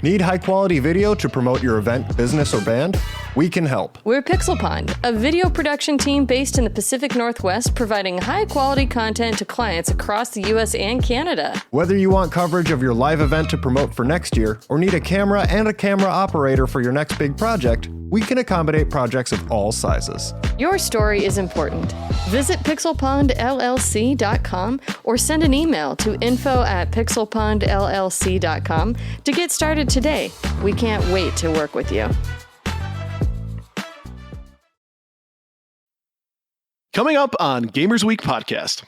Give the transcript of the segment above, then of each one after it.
Need high-quality video to promote your event, business, or band? We can help. We're Pixel Pond, a video production team based in the Pacific Northwest, providing high-quality content to clients across the U.S. and Canada. Whether you want coverage of your live event to promote for next year, or need a camera and a camera operator for your next big project, we can accommodate projects of all sizes. Your story is important. Visit pixelpondllc.com or send an email to info@pixelpondllc.com to get started today. We can't wait to work with you. Coming up on Gamers Week podcast.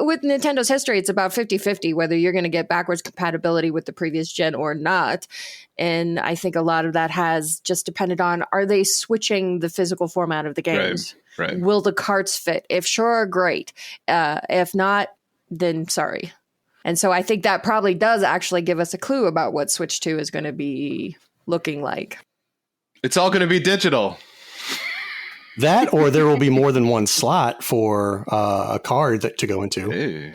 With Nintendo's history, it's about 50-50 whether you're going to get backwards compatibility with the previous gen or not. And I think a lot of that has just depended on, are they switching the physical format of the games? Right. Will the carts fit? If sure, great. If not, then sorry. And so I think that probably does actually give us a clue about what Switch 2 is going to be looking like. It's all going to be digital. That, or there will be more than one slot for a card to go into. Hey.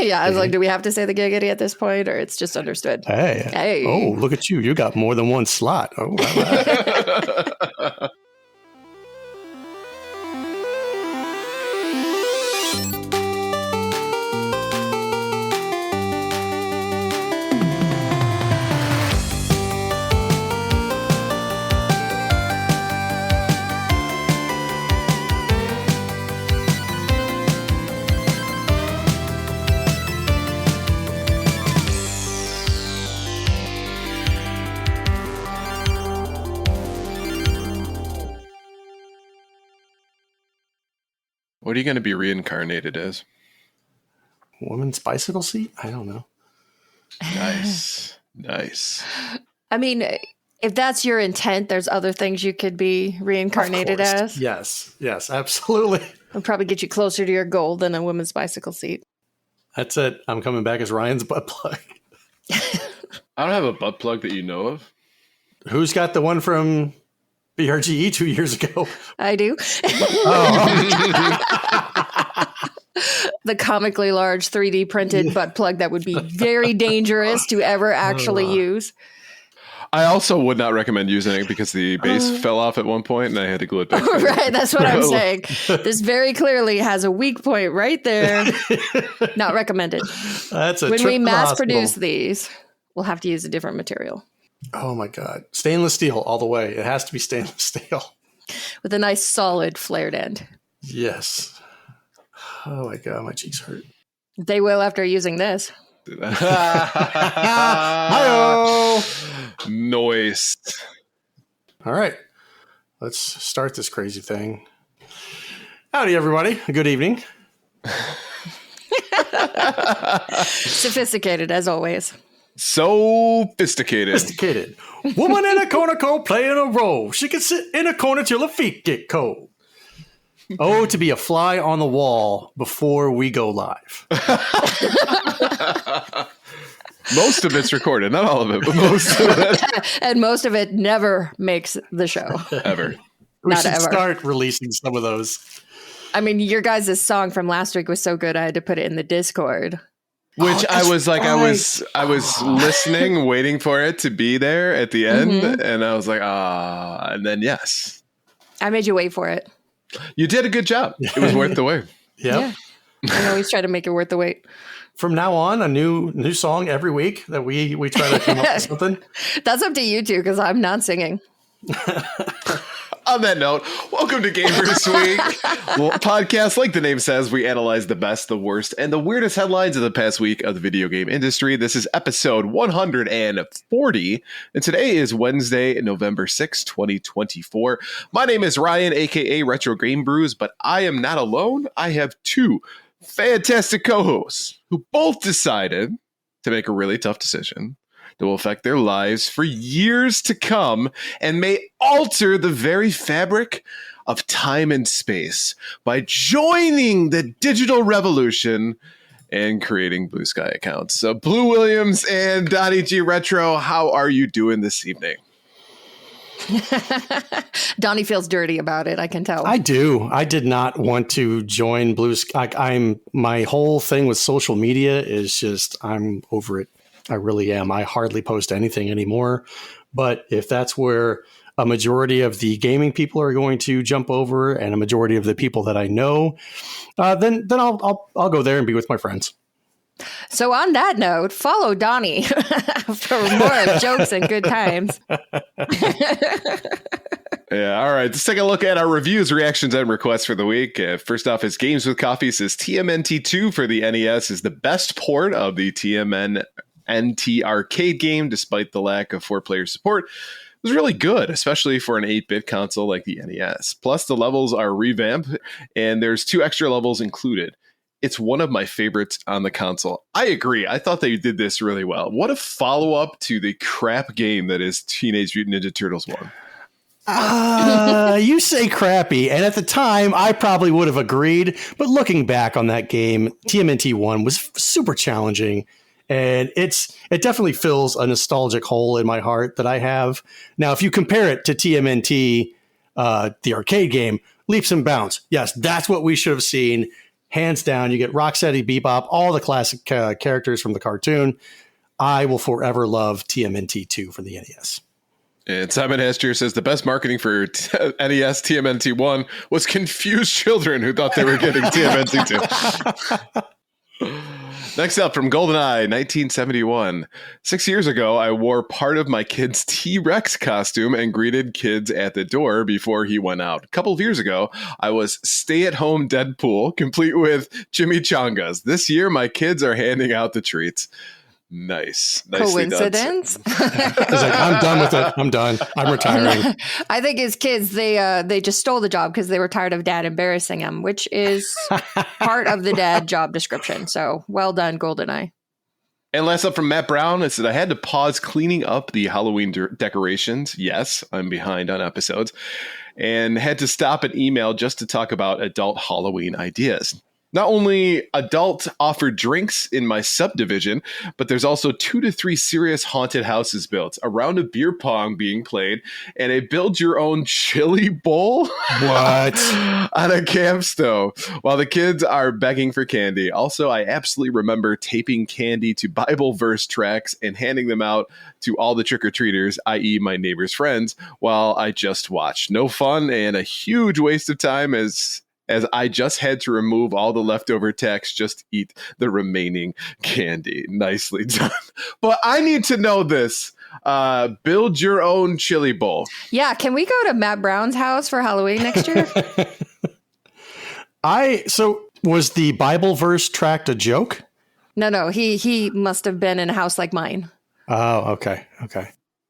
Yeah, I was like, do we have to say the giggity at this point, or it's just understood? Hey. Oh, look at you. You got more than one slot. Oh, all right. What are you going to be reincarnated as? Woman's bicycle seat? I don't know. Nice. I mean, if that's your intent, there's other things you could be reincarnated as. Yes, absolutely. It'll probably get you closer to your goal than a woman's bicycle seat. That's it. I'm coming back as Ryan's butt plug. I don't have a butt plug that you know of. Who's got the one from BRGE 2 years ago? I do. The comically large 3D printed butt plug that would be very dangerous to ever actually use. I also would not recommend using it because the base fell off at one point and I had to glue it back. Right, that's what I'm saying. This very clearly has a weak point right there. Not recommended. That's a when trip we to the mass hospital. produce these, we'll have to use a different material. Oh my God. Stainless steel all the way. It has to be stainless steel. With a nice solid flared end. Yes. Oh my God, my cheeks hurt. They will after using this. Hi-oh! Noise. All right. Let's start this crazy thing. Howdy, everybody. Good evening. Sophisticated, as always. Sophisticated. Woman in a corner cold playing a role. She can sit in a corner till her feet get cold. Oh, to be a fly on the wall before we go live. Most of it's recorded. Not all of it, but most of it. And most of it never makes the show. Ever. We Not should ever. start releasing some of those. I mean, your guys' song from last week was so good, I had to put it in the Discord. Which I was like, right. I was listening, waiting for it to be there at the end. And I was like, and then yes. I made you wait for it. You did a good job. It was worth the wait. Yep. Yeah. I always try to make it worth the wait. From now on, a new song every week that we try to come up with something. That's up to you two, because I'm not singing. On that note, welcome to Gamers Week. Well, podcast, like the name says, we analyze the best, the worst, and the weirdest headlines of the past week of the video game industry. This is episode 140, and today is Wednesday, November 6, 2024. My name is Ryan, aka retrogamebrews, but I am not alone. I have two fantastic co-hosts who both decided to make a really tough decision that will affect their lives for years to come and may alter the very fabric of time and space by joining the digital revolution and creating Blue Sky accounts. So Blue Williams and donniegretro, how are you doing this evening? Donnie feels dirty about it, I can tell. I do. I did not want to join Blue Sky. My whole thing with social media is just, I'm over it. I really am. I hardly post anything anymore. But if that's where a majority of the gaming people are going to jump over and a majority of the people that I know, then I'll go there and be with my friends. So on that note, follow Donnie for more jokes and good times. Yeah, all right. Let's take a look at our reviews, reactions, and requests for the week. First off is Games with Coffee says TMNT2 for the NES is the best port of the TMNT arcade game, despite the lack of 4-player support. It was really good, especially for an 8-bit console like the NES. Plus, the levels are revamped, and there's 2 extra levels included. It's one of my favorites on the console. I agree. I thought they did this really well. What a follow-up to the crap game that is Teenage Mutant Ninja Turtles 1. You say crappy, and at the time, I probably would have agreed. But looking back on that game, TMNT 1 was super challenging, and it definitely fills a nostalgic hole in my heart that I have. Now, if you compare it to TMNT, the arcade game, leaps and bounds. Yes, that's what we should have seen. Hands down, you get Rocksteady, Bebop, all the classic characters from the cartoon. I will forever love TMNT 2 for the NES. And Simon Hester says the best marketing for NES TMNT 1 was confused children who thought they were getting TMNT 2. Next up from GoldenEye 1971. 6 years ago, I wore part of my kid's T-Rex costume and greeted kids at the door before he went out. A couple of years ago, I was stay-at-home Deadpool, complete with chimichangas. This year, my kids are handing out the treats. Nice. Coincidence? He's like, I'm done with it. I'm done. I'm retiring. I think his kids, they just stole the job because they were tired of dad embarrassing them, which is part of the dad job description. So well done, GoldenEye. And last up from Matt Brown, it said, I had to pause cleaning up the Halloween decorations. Yes, I'm behind on episodes. And had to stop an email just to talk about adult Halloween ideas. Not only adult offered drinks in my subdivision, but there's also 2 to 3 serious haunted houses built, a round of beer pong being played, and a build your own chili bowl. What? On a camp stove while the kids are begging for candy. Also, I absolutely remember taping candy to Bible verse tracks and handing them out to all the trick-or-treaters, i.e. my neighbor's friends, while I just watched. No fun and a huge waste of time as I just had to remove all the leftover text, just eat the remaining candy. Nicely done. But I need to know this. Build your own chili bowl. Yeah, can we go to Matt Brown's house for Halloween next year? So was the Bible verse tract a joke? No, he must have been in a house like mine. Oh, okay.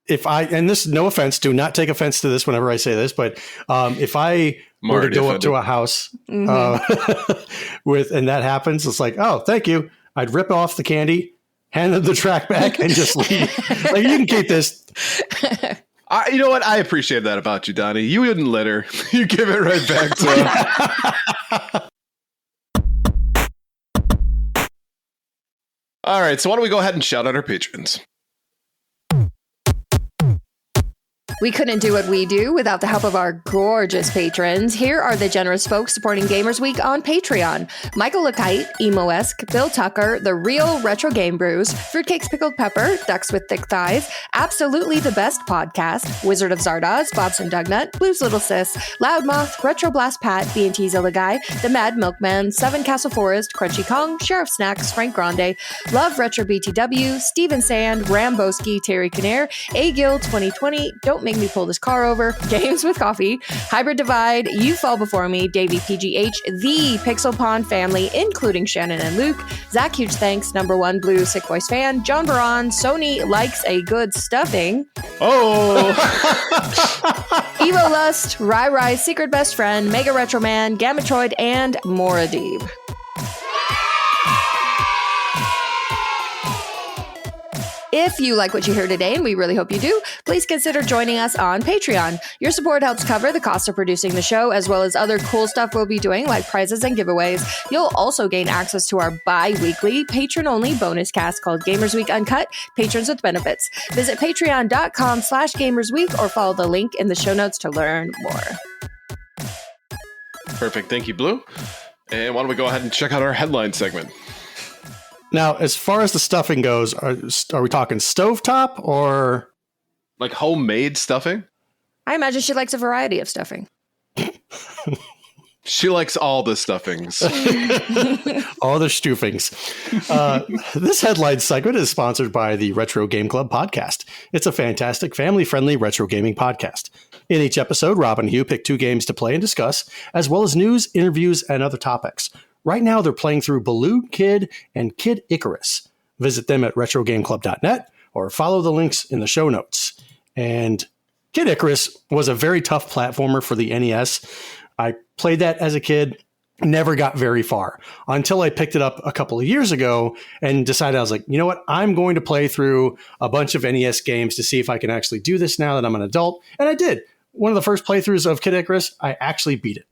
And this, no offense, do not take offense to this whenever I say this, but if I were to go up to a house and that happens, it's like, oh, thank you. I'd rip off the candy, hand the track back, and just leave. Like, you can keep this. You know what? I appreciate that about you, Donnie. You wouldn't litter. You give it right back to him. All right, so why don't we go ahead and shout out our patrons? We couldn't do what we do without the help of our gorgeous patrons. Here are the generous folks supporting Gamers Week on Patreon. Michael LeKite, Emo-esque, Bill Tucker, The Real Retro Game Brews, Fruitcakes Pickled Pepper, Ducks with Thick Thighs, Absolutely the Best Podcast, Wizard of Zardoz, Bobson Dugnut, Blues Little Sis, Loudmouth, Retro Blast Pat, B&T Zilla Guy, The Mad Milkman, Seven Castle Forest, Crunchy Kong, Sheriff Snacks, Frank Grande, Love Retro BTW, Steven Sand, Ramboski, Terry Kinnair, A-Gill 2020, Don't Make Me Pull This Car Over, Games with Coffee, Hybrid Divide, You Fall Before Me, Davey PGH, The Pixel Pond Family, including Shannon and Luke, Zach Huge Thanks, Number One Blue Sick Voice Fan, John Baron, Sony Likes a Good Stuffing, Oh, Evo Lust, Rai Secret Best Friend, Mega Retro Man, Gamatroid, and Moradib. If you like what you hear today, and we really hope you do, please consider joining us on Patreon. Your support helps cover the cost of producing the show, as well as other cool stuff we'll be doing, like prizes and giveaways. You'll also gain access to our bi-weekly, patron-only bonus cast called Gamers Week Uncut, Patrons with Benefits. Visit patreon.com/gamersweek or follow the link in the show notes to learn more. perfect. Thank you, Blue. And why don't we go ahead and check out our headline segment? Now, as far as the stuffing goes, are we talking stovetop or Like homemade stuffing? I imagine she likes a variety of stuffing. She likes all the stuffings. all the stuffings? This headline segment is sponsored by the Retro Game Club podcast. It's a fantastic, family-friendly retro gaming podcast. In each episode, Rob and Hugh pick 2 games to play and discuss, as well as news, interviews, and other topics. Right now, they're playing through Balloon Kid and Kid Icarus. Visit them at retrogameclub.net or follow the links in the show notes. And Kid Icarus was a very tough platformer for the NES. I played that as a kid, never got very far until I picked it up a couple of years ago and decided I was like, you know what? I'm going to play through a bunch of NES games to see if I can actually do this now that I'm an adult. And I did. One of the first playthroughs of Kid Icarus, I actually beat it.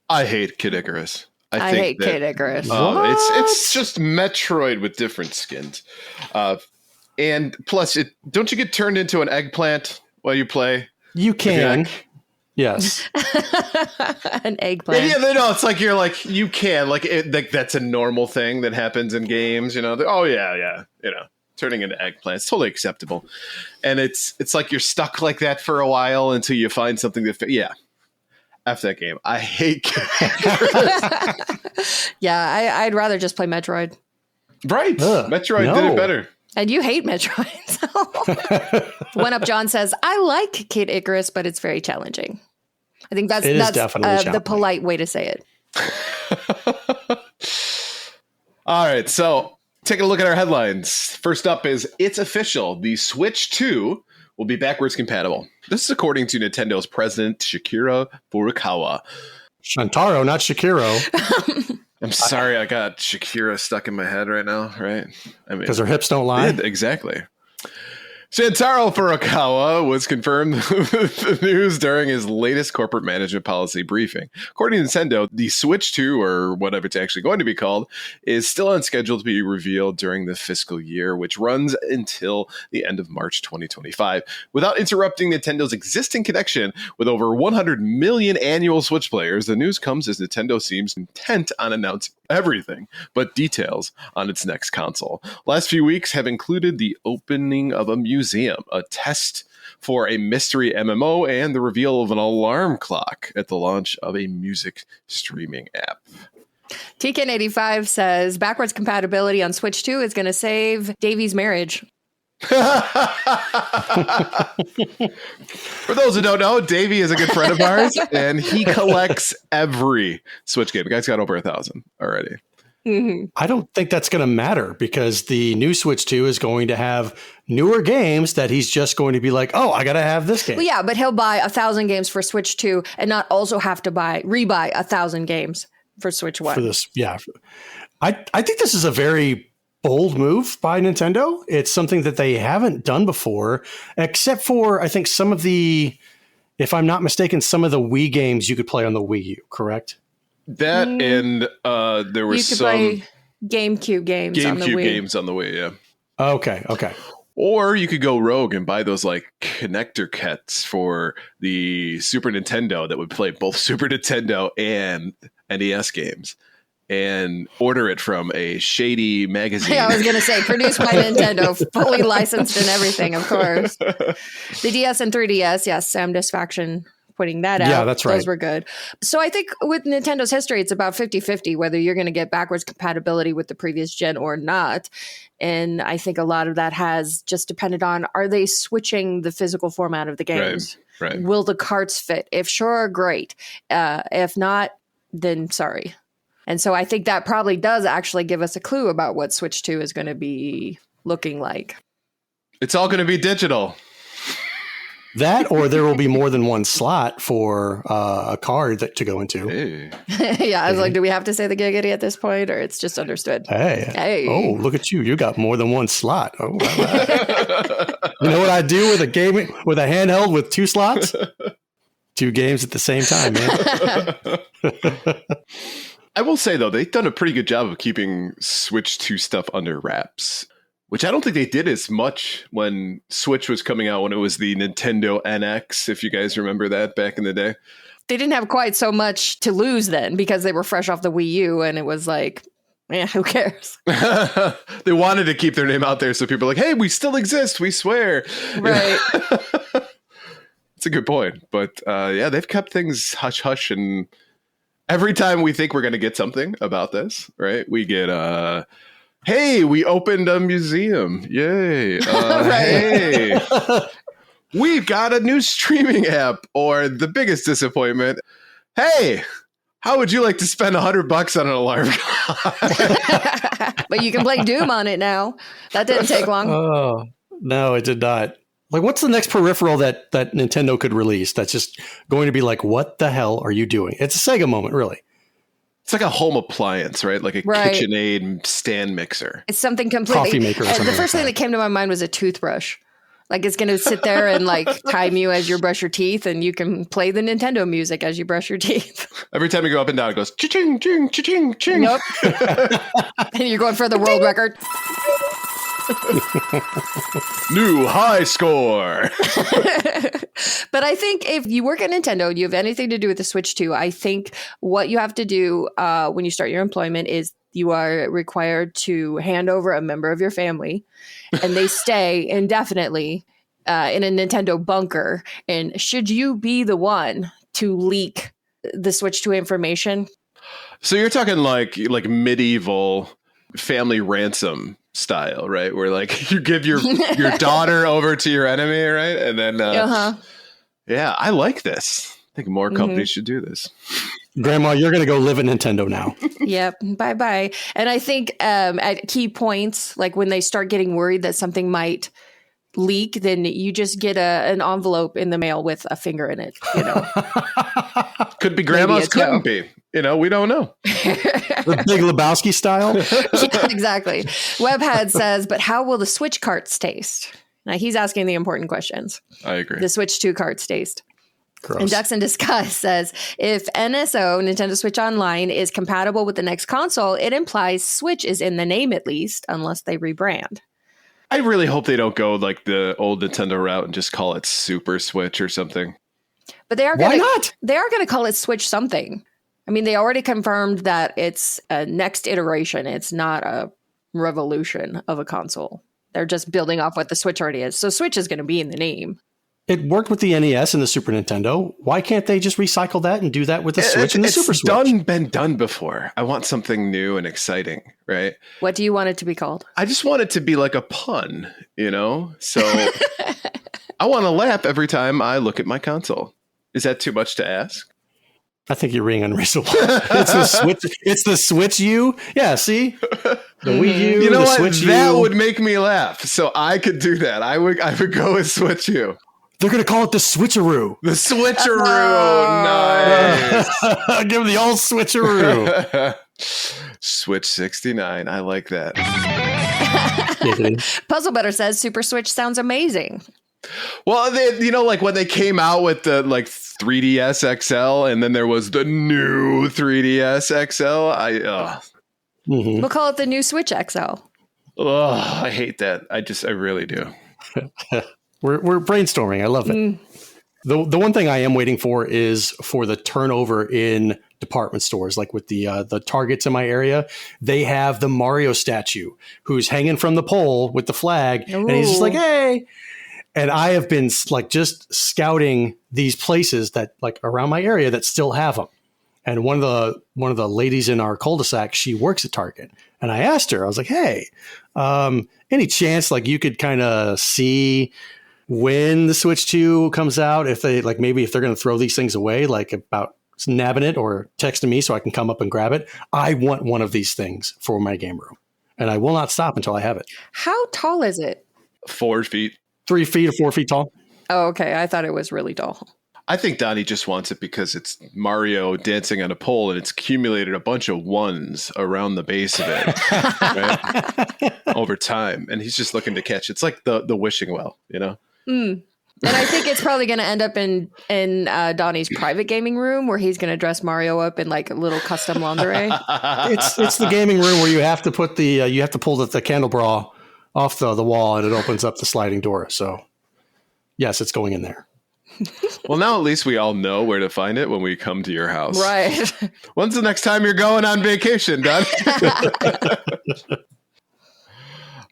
I hate Kid Icarus. I hate Kid Icarus. It's just Metroid with different skins. And plus, don't you get turned into an eggplant while you play? You can. Yes. An eggplant. Yeah, no, it's like you can. That's a normal thing that happens in games, you know. Yeah. You know, turning into eggplants. It's totally acceptable. And it's like you're stuck like that for a while until you find something that yeah. After that game, I hate Yeah, I'd rather just play Metroid. Right. Metroid did it better. And you hate Metroid. So. One Up John says, I like Kid Icarus, but it's very challenging. I think that's definitely the polite way to say it. All right, so taking a look at our headlines. First up is, it's official. The Switch 2 will be backwards compatible. This is according to Nintendo's president, Shuntaro Furukawa. Shuntaro, not Shakiro. I'm sorry, I got Shakira stuck in my head right now, right? I mean, because her hips don't lie. Yeah, exactly. Shuntaro Furukawa was confirmed the news during his latest corporate management policy briefing. According to Nintendo, the Switch 2, or whatever it's actually going to be called, is still on schedule to be revealed during the fiscal year, which runs until the end of March 2025. Without interrupting Nintendo's existing connection with over 100 million annual Switch players, the news comes as Nintendo seems intent on announcing everything but details on its next console. Last few weeks have included the opening of a museum, a test for a mystery MMO, and the reveal of an alarm clock at the launch of a music streaming app. TKN85 says backwards compatibility on Switch 2 is going to save Davy's marriage. For those who don't know, Davey is a good friend of ours, and he collects every Switch game. The guy's got over 1,000 already. Mm-hmm. I don't think that's going to matter because the new Switch 2 is going to have newer games that he's just going to be like, oh, I got to have this game. Well, yeah, but he'll buy 1,000 games for Switch 2 and not also have to rebuy 1,000 games for Switch 1. For this, yeah. I think this is a very bold move by Nintendo. It's something that they haven't done before, except for, I think, some of the, if I'm not mistaken, some of the Wii games you could play on the Wii U, correct? That and there was some play GameCube games on the Wii. Games on the Wii, yeah. Okay. Or you could go rogue and buy those like connector kits for the Super Nintendo that would play both Super Nintendo and NES games, and order it from a shady magazine. Yeah, I was going to say, produced by Nintendo, fully licensed and everything, of course. The DS and 3DS, yes, Sam Disfaction putting that out. Yeah, that's right. Those were good. So I think with Nintendo's history, it's about 50-50, whether you're going to get backwards compatibility with the previous gen or not. And I think a lot of that has just depended on, are they switching the physical format of the games? Right. Will the carts fit? If sure, great. If not, then sorry. And so I think that probably does actually give us a clue about what Switch 2 is going to be looking like. It's all going to be digital. That, or there will be more than one slot for a card to go into. Hey. Yeah, I was like, do we have to say the giggity at this point, or it's just understood? Hey. Oh, look at you. You got more than one slot. Oh, you know what I do with a game, with a handheld with 2 slots? 2 games at the same time, man. I will say, though, they've done a pretty good job of keeping Switch 2 stuff under wraps, which I don't think they did as much when Switch was coming out, when it was the Nintendo NX, if you guys remember that back in the day. They didn't have quite so much to lose then because they were fresh off the Wii U, and it was like, Yeah, who cares? They wanted to keep their name out there so people are like, hey, we still exist, we swear. Right. It's a good point. But yeah, they've kept things hush-hush, and every time we think we're going to get something about this, right, we get, hey, we opened a museum. Yay. Hey, we've got a new streaming app. Or the biggest disappointment, hey, how would you like to spend $100 on an alarm clock? But you can play Doom on it now. That didn't take long. Oh, no, it did not. Like, what's the next peripheral that Nintendo could release that's just going to be like, what the hell are you doing? It's a Sega moment, really. It's like a home appliance, right? Like a KitchenAid stand mixer. It's something completely. Coffee maker or something the first like thing that came to my mind was a toothbrush. Like, it's going to sit there and like time you as you brush your teeth, and you can play the Nintendo music as you brush your teeth. Every time you go up and down, it goes cha-ching, ching, cha-ching, ching. Nope. And you're going for the world record. New high score. But I think if you work at Nintendo and you have anything to do with the Switch 2, I think what you have to do when you start your employment is you are required to hand over a member of your family, and they stay indefinitely in a Nintendo bunker. And should you be the one to leak the Switch 2 information? So you're talking like medieval family ransom style, right? Where like you give your daughter over to your enemy, right? And then yeah, I like this. I think more companies should do this. Grandma, you're going to go live at Nintendo now. Yep. Bye-bye. And I think at key points, like when they start getting worried that something might leak, then you just get an envelope in the mail with a finger in it, you know. Could be grandma's, couldn't be. You know, we don't know. The Big Lebowski style? Yeah, exactly. Webhead says, but how will the Switch carts taste? Now, he's asking the important questions. I agree. The Switch 2 carts taste. Gross. And Ducks in Disguise says, if NSO, Nintendo Switch Online, is compatible with the next console, it implies Switch is in the name at least, unless they rebrand. I really hope they don't go like the old Nintendo route and just call it Super Switch or something. But they are Why going not? They are going to call it Switch something. I mean, they already confirmed that it's a next iteration. It's not a revolution of a console. They're just building off what the Switch already is. So Switch is going to be in the name. It worked with the NES and the Super Nintendo. Why can't they just recycle that and do that with the Switch and the Super Switch? It's been done before. I want something new and exciting, right? What do you want it to be called? I just want it to be like a pun, you know? So I want to laugh every time I look at my console. Is that too much to ask? I think you're being unreasonable. It's the Switch. It's the Switch U. Yeah, see? The Wii U, you know the what? Switch That U. would make me laugh. So I could do that. I would go with Switch U. They're going to call it the Switcheroo. The Switcheroo. Nice. Give them the old Switcheroo. Switch 69. I like that. Puzzle Butter says Super Switch sounds amazing. Well, they, like when they came out with the like 3DS XL, and then there was the new 3DS XL. We'll call it the new Switch XL. I hate that. I really do. We're brainstorming. I love it. The one thing I am waiting for is for the turnover in department stores, like with the Targets in my area. They have the Mario statue who's hanging from the pole with the flag, and he's just like, "Hey." And I have been like just scouting these places that like around my area that still have them. And one of the ladies in our cul-de-sac, she works at Target, and I asked her, I was like, "Hey, any chance like you could kind of see when the Switch 2 comes out, if they like maybe if they're going to throw these things away, like about nabbing it or texting me so I can come up and grab it? I want one of these things for my game room, and I will not stop until I have it." How tall is it? 4 feet. 3 feet or 4 feet tall. Oh, okay. I thought it was really tall. I think Donnie just wants it because it's Mario dancing on a pole and it's accumulated a bunch of ones around the base of it right? Over time. And he's just looking to catch. It's like the wishing well, you know? And I think it's probably going to end up in Donnie's private gaming room where he's going to dress Mario up in like a little custom lingerie. It's the gaming room where you have to put you have to pull the candelabra off the wall and it opens up the sliding door. So yes, it's going in there. Well, now at least we all know where to find it when we come to your house. Right. When's the next time you're going on vacation, Don?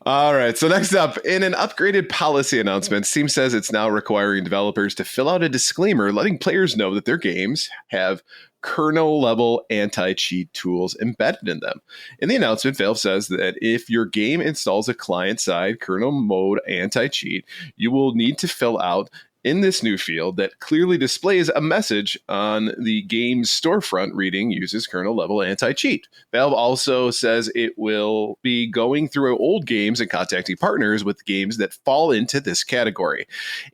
All right. So next up, in an upgraded policy announcement, Steam says it's now requiring developers to fill out a disclaimer letting players know that their games have kernel-level anti-cheat tools embedded in them. In the announcement, Valve says that if your game installs a client-side kernel mode anti-cheat, you will need to fill out in this new field that clearly displays a message on the game's storefront reading uses kernel level anti-cheat. Valve also says it will be going through old games and contacting partners with games that fall into this category.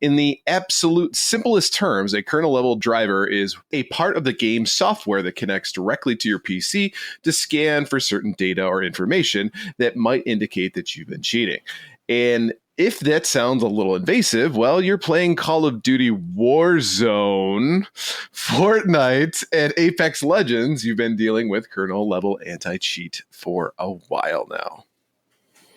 In the absolute simplest terms, a kernel level driver is a part of the game's software that connects directly to your PC to scan for certain data or information that might indicate that you've been cheating. And if that sounds a little invasive, well, you're playing Call of Duty Warzone, Fortnite, and Apex Legends. You've been dealing with kernel-level anti-cheat for a while now.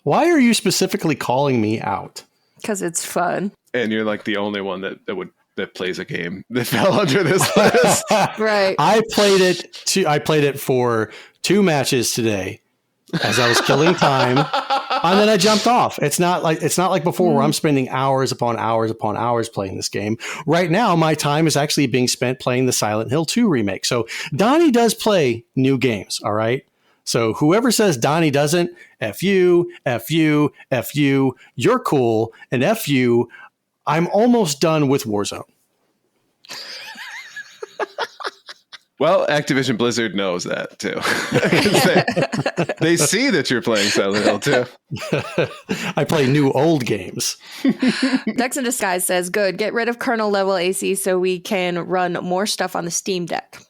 Why are you specifically calling me out? Because it's fun. And you're like the only one that plays a game that fell under this list. Right. I played it for 2 matches today as I was killing time, and then I jumped off. It's not like before where I'm spending hours upon hours upon hours playing this game. Right now, my time is actually being spent playing the Silent Hill 2 remake. So Donnie does play new games, all right? So whoever says Donnie doesn't, F you, F you, F you, you're cool, and F you, I'm almost done with Warzone. Well, Activision Blizzard knows that, too. they see that you're playing Silent Hill, too. I play new old games. Dex in Disguise says, good, get rid of kernel level AC so we can run more stuff on the Steam Deck.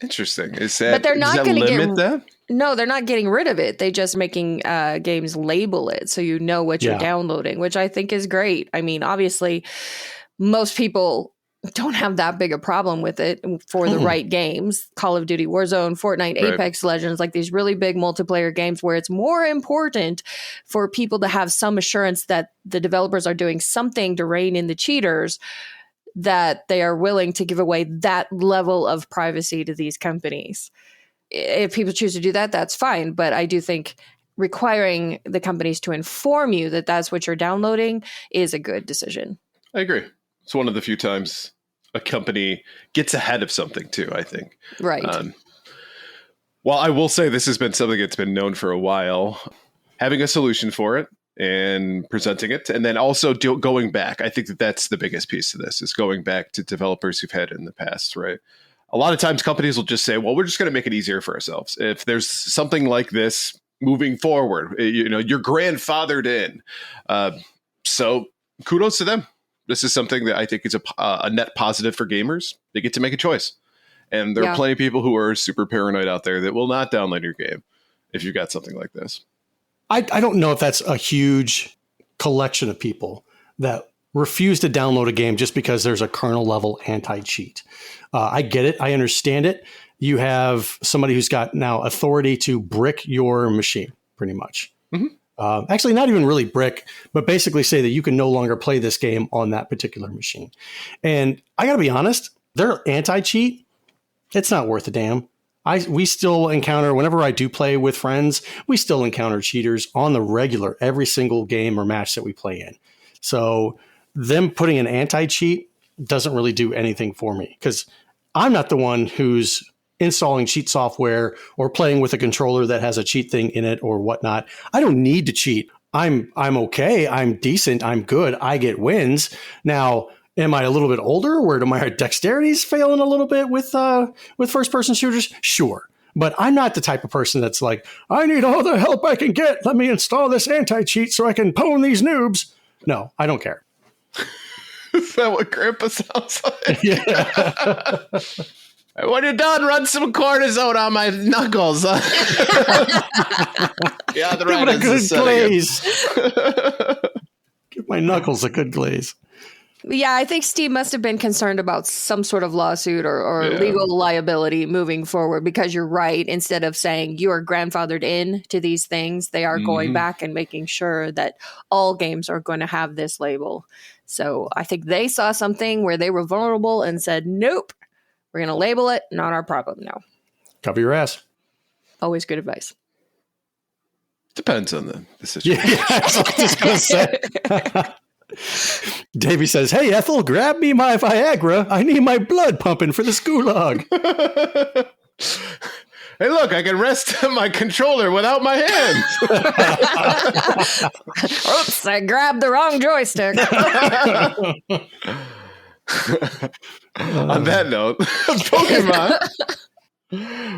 Interesting. But they're not going to limit that? No, they're not getting rid of it. They just making games label it so you know what you're downloading, which I think is great. I mean, obviously, most people don't have that big a problem with it for the right games. Call of Duty Warzone, Fortnite, Right. Apex Legends, like these really big multiplayer games where it's more important for people to have some assurance that the developers are doing something to rein in the cheaters, that they are willing to give away that level of privacy to these companies. If people choose to do that, that's fine. But I do think requiring the companies to inform you that that's what you're downloading is a good decision. I agree. It's one of the few times a company gets ahead of something, too, I think. Right. Well, I will say this has been something that's been known for a while. Having a solution for it and presenting it, and then also going back. I think that's the biggest piece of this, is going back to developers who've had it in the past, right? A lot of times companies will just say, well, we're just going to make it easier for ourselves. If there's something like this moving forward, you're grandfathered in. So kudos to them. This is something that I think is a net positive for gamers. They get to make a choice. And there are plenty of people who are super paranoid out there that will not download your game if you've got something like this. I don't know if that's a huge collection of people that refuse to download a game just because there's a kernel level anti-cheat. I get it. I understand it. You have somebody who's got now authority to brick your machine, pretty much. Mm-hmm. Actually, not even really brick, but basically say that you can no longer play this game on that particular machine. And I got to be honest, their anti-cheat, it's not worth a damn. We still encounter, whenever I do play with friends, we still encounter cheaters on the regular, every single game or match that we play in. So them putting an anti-cheat doesn't really do anything for me, because I'm not the one who's installing cheat software or playing with a controller that has a cheat thing in it or whatnot. I don't need to cheat. I'm okay. I'm decent. I'm good. I get wins. Now, am I a little bit older where my dexterity's failing a little bit with first person shooters? Sure. But I'm not the type of person that's like, I need all the help I can get. Let me install this anti-cheat so I can pwn these noobs. No, I don't care. Is that what Grandpa sounds like? Yeah. When you're done, run some cortisone on my knuckles. Yeah, the right Give it a good glaze. Give my knuckles a good glaze. Yeah, I think Steam must have been concerned about some sort of lawsuit or legal liability moving forward, because you're right. Instead of saying you are grandfathered in to these things, they are going back and making sure that all games are going to have this label. So I think they saw something where they were vulnerable and said, nope, we're going to label it. Not our problem now. Cover your ass. Always good advice. Depends on the situation. Yeah, that's what I was just going to say. Davey says, hey, Ethel, grab me my Viagra. I need my blood pumping for the gulag. Hey, look, I can rest my controller without my hands. Oops, I grabbed the wrong joystick. On that note,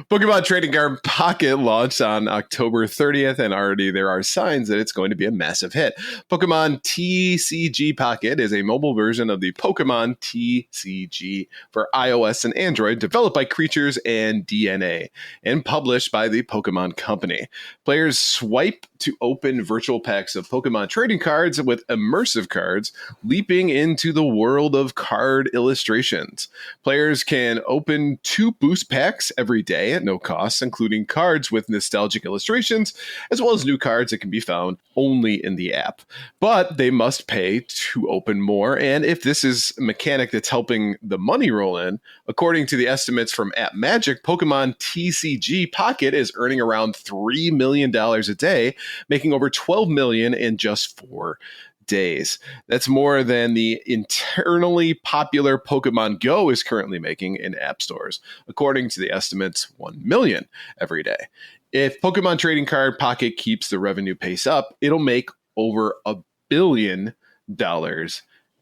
Pokemon Trading Card Pocket launched on October 30th, and already there are signs that it's going to be a massive hit. Pokemon TCG Pocket is a mobile version of the Pokemon TCG for iOS and Android, developed by Creatures and DNA, and published by the Pokemon Company. Players swipe to open virtual packs of Pokemon trading cards with immersive cards, leaping into the world of card illustrations. Players can open 2 boost packs every day at no cost, including cards with nostalgic illustrations, as well as new cards that can be found only in the app. But they must pay to open more, and if this is a mechanic that's helping the money roll in, according to the estimates from App Magic, Pokemon TCG Pocket is earning around $3 million a day, making over $12 million in just 4 days. That's more than the internally popular Pokemon Go is currently making in app stores. According to the estimates, $1 million every day. If Pokemon Trading Card Pocket keeps the revenue pace up, it'll make over $1 billion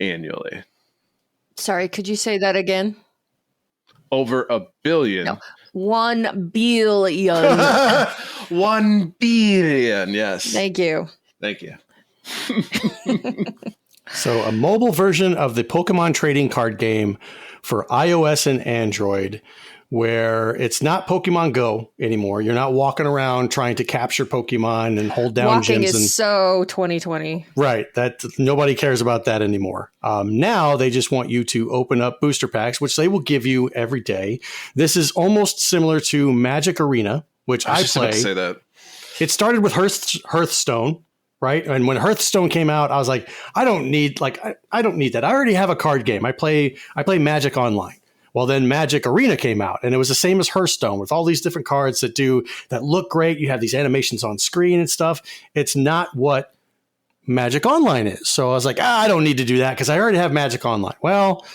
annually. Sorry, could you say that again? Over $1 billion. No. 1 billion. 1 billion, yes. Thank you. Thank you. So a mobile version of the Pokemon trading card game for iOS and Android, where it's not Pokemon Go anymore. You're not walking around trying to capture Pokemon and hold down Walking gyms. is so 2020. Right. That nobody cares about that anymore. Now they just want you to open up booster packs, which they will give you every day. This is almost similar to Magic Arena, which I just play. about to say that. It started with Hearthstone. Right. And when Hearthstone came out, I was like, I don't need that. I already have a card game. I play Magic Online. Well, then Magic Arena came out, and it was the same as Hearthstone with all these different cards that look great. You have these animations on screen and stuff. It's not what Magic Online is. So I was like, I don't need to do that because I already have Magic Online. Well,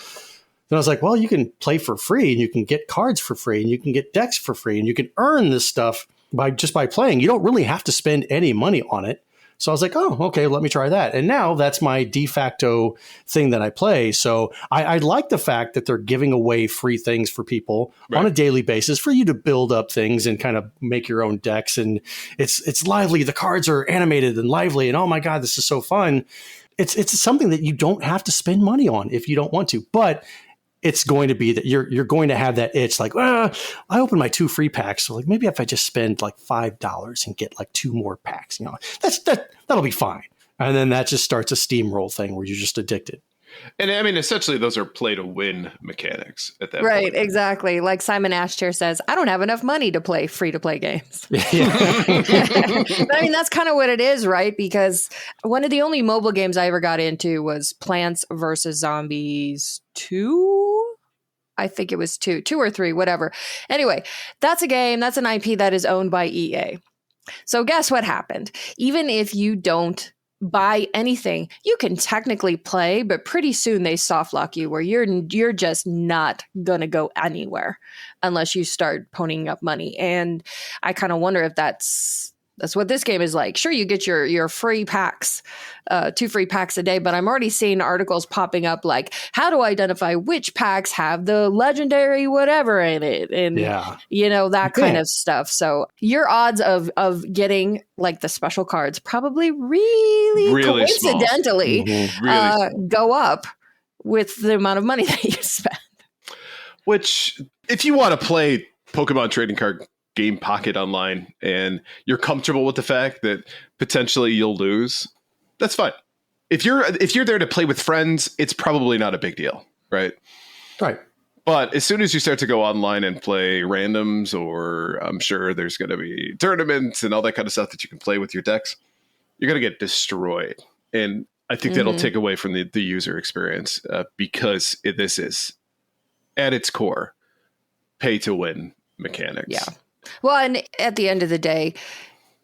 then I was like, well, you can play for free, and you can get cards for free, and you can get decks for free, and you can earn this stuff by playing. You don't really have to spend any money on it. So I was like, oh, okay, let me try that. And now that's my de facto thing that I play. So I like the fact that they're giving away free things for people on a daily basis for you to build up things and kind of make your own decks. And it's lively. The cards are animated and lively. And oh my God, this is so fun. It's something that you don't have to spend money on if you don't want to. But it's going to be that you're going to have that itch like, I opened my 2 free packs. So like maybe if I just spend like $5 and get like 2 more packs, that'll be fine. And then that just starts a steamroll thing where you're just addicted. And I mean, essentially, those are play to win mechanics at that point. Right, exactly. Like Simon Ashchair says, I don't have enough money to play free-to-play games. But I mean, that's kind of what it is, right? Because one of the only mobile games I ever got into was Plants vs. Zombies 2. I think it was 2 or 3, whatever. Anyway, that's a game, that's an IP that is owned by EA. So guess what happened? Even if you don't buy anything, you can technically play, but pretty soon they soft lock you where you're just not gonna go anywhere unless you start ponying up money. And I kind of wonder if that's what this game is like. Sure, you get your free packs, 2 free packs a day, but I'm already seeing articles popping up like how to identify which packs have the legendary whatever in it, and that kind of stuff. So your odds of getting like the special cards probably really coincidentally go up with the amount of money that you spend. Which, if you want to play Pokemon Trading Card Game Pocket online and you're comfortable with the fact that potentially you'll lose, that's fine. if you're there to play with friends, it's probably not a big deal, right? Right. But as soon as you start to go online and play randoms, or I'm sure there's going to be tournaments and all that kind of stuff that you can play with your decks, you're going to get destroyed. And I think that'll take away from the user experience because this is, at its core, pay to win mechanics. Yeah. Well, and at the end of the day,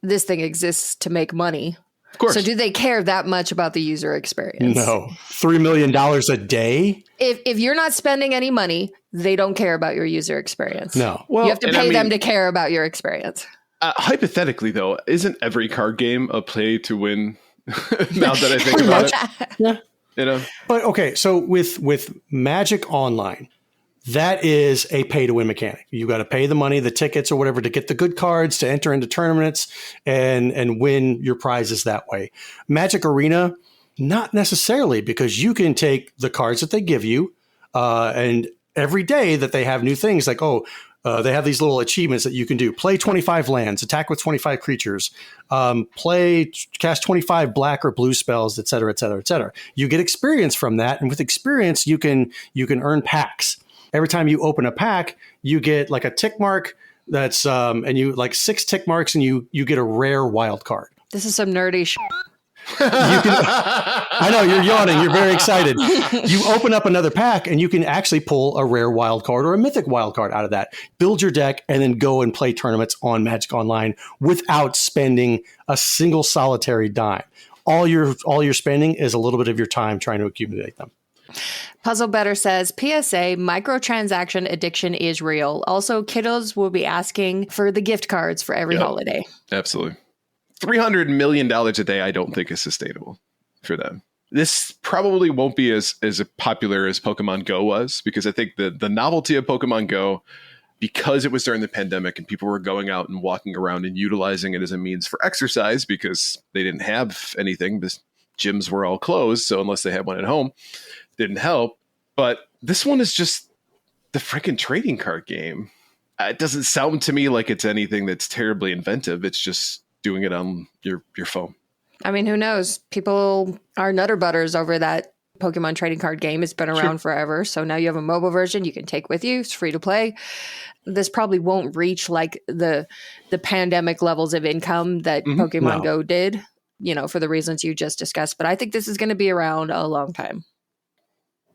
this thing exists to make money. Of course. So do they care that much about the user experience? No. $3 million a day? If you're not spending any money, they don't care about your user experience. No. Well, you have to pay them to care about your experience. Hypothetically, though, isn't every card game a play to win? Now that I think about it. Yeah. You know? But okay, so with Magic Online, that is a pay to win mechanic. You got to pay the money, the tickets or whatever to get the good cards, to enter into tournaments and win your prizes that way. Magic Arena, not necessarily, because you can take the cards that they give you and every day that they have new things like, they have these little achievements that you can do. Play 25 lands, attack with 25 creatures, cast 25 black or blue spells, et cetera, et cetera, et cetera. You get experience from that. And with experience, you can earn packs. Every time you open a pack, you get like a tick mark that's, and you like 6 tick marks and you get a rare wild card. This is some nerdy shit. I know you're yawning. You're very excited. You open up another pack and you can actually pull a rare wild card or a mythic wild card out of that. Build your deck and then go and play tournaments on Magic Online without spending a single solitary dime. All you're spending is a little bit of your time trying to accumulate them. Puzzle Better says, PSA, microtransaction addiction is real. Also, kiddos will be asking for the gift cards for every holiday. Absolutely. $300 million a day, I don't think is sustainable for them. This probably won't be as popular as Pokemon Go was, because I think the novelty of Pokemon Go, because it was during the pandemic and people were going out and walking around and utilizing it as a means for exercise because they didn't have anything. The gyms were all closed, so unless they had one at home, it didn't help. But this one is just the freaking trading card game. It doesn't sound to me like it's anything that's terribly inventive. It's just doing it on your phone. I mean, who knows? People are nutter butters over that Pokemon trading card game. It's been around forever. So now you have a mobile version you can take with you. It's free to play. This probably won't reach like the pandemic levels of income that Pokemon Go did, for the reasons you just discussed. But I think this is going to be around a long time.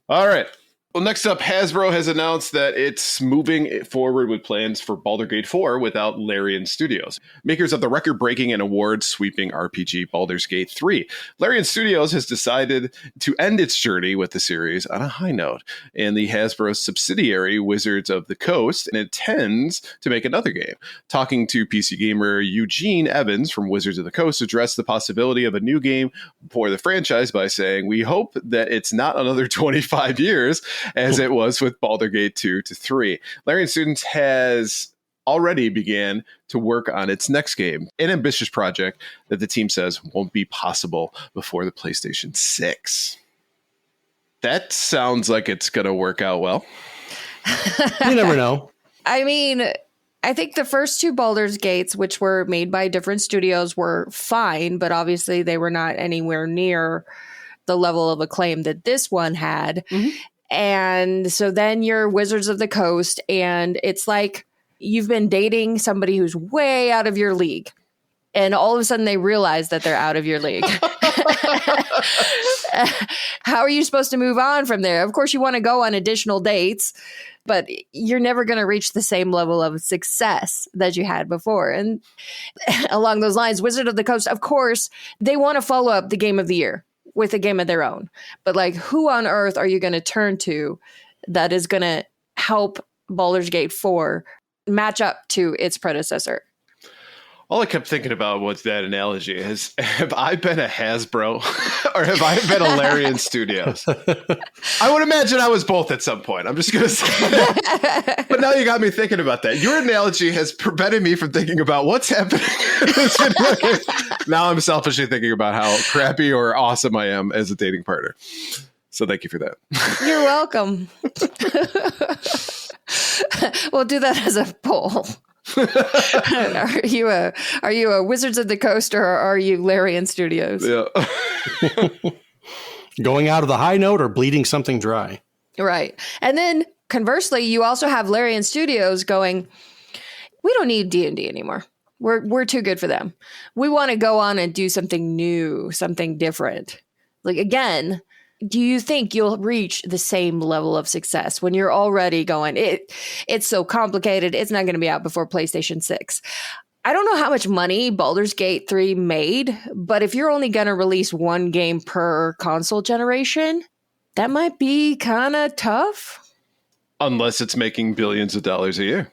All right. Well, next up, Hasbro has announced that it's moving forward with plans for Baldur's Gate 4 without Larian Studios, makers of the record-breaking and award-sweeping RPG Baldur's Gate 3. Larian Studios has decided to end its journey with the series on a high note, and the Hasbro subsidiary Wizards of the Coast intends to make another game. Talking to PC gamer Eugene Evans from Wizards of the Coast addressed the possibility of a new game for the franchise by saying, "We hope that it's not another 25 years, as it was with Baldur's Gate 2 to 3. Larian Studios has already began to work on its next game, an ambitious project that the team says won't be possible before the PlayStation 6. That sounds like it's going to work out well. You never know. I mean, I think the first 2 Baldur's Gates, which were made by different studios, were fine, but obviously they were not anywhere near the level of acclaim that this one had. And so then you're Wizards of the Coast, and it's like you've been dating somebody who's way out of your league. And all of a sudden they realize that they're out of your league. How are you supposed to move on from there? Of course, you want to go on additional dates, but you're never going to reach the same level of success that you had before. And along those lines, Wizard of the Coast, of course, they want to follow up the Game of the Year with a game of their own. But like, who on earth are you going to turn to that is going to help Baldur's Gate 4 match up to its predecessor? All I kept thinking about was that analogy is, have I been a Hasbro or have I been a Larian Studios? I would imagine I was both at some point. I'm just going to say that. But now you got me thinking about that. Your analogy has prevented me from thinking about what's happening in this video game. Now I'm selfishly thinking about how crappy or awesome I am as a dating partner. So thank you for that. You're welcome. We'll do that as a poll. Are you a Wizards of the Coast or are you Larian Studios? Yeah. Going out of the high note or bleeding something dry. Right. And then conversely, you also have Larian Studios going, we don't need D&D anymore. We're too good for them. We want to go on and do something new, something different. Like, again, do you think you'll reach the same level of success when you're already going, it's so complicated, it's not going to be out before PlayStation 6? I don't know how much money Baldur's Gate 3 made, but if you're only going to release one game per console generation, that might be kind of tough. Unless it's making billions of dollars a year.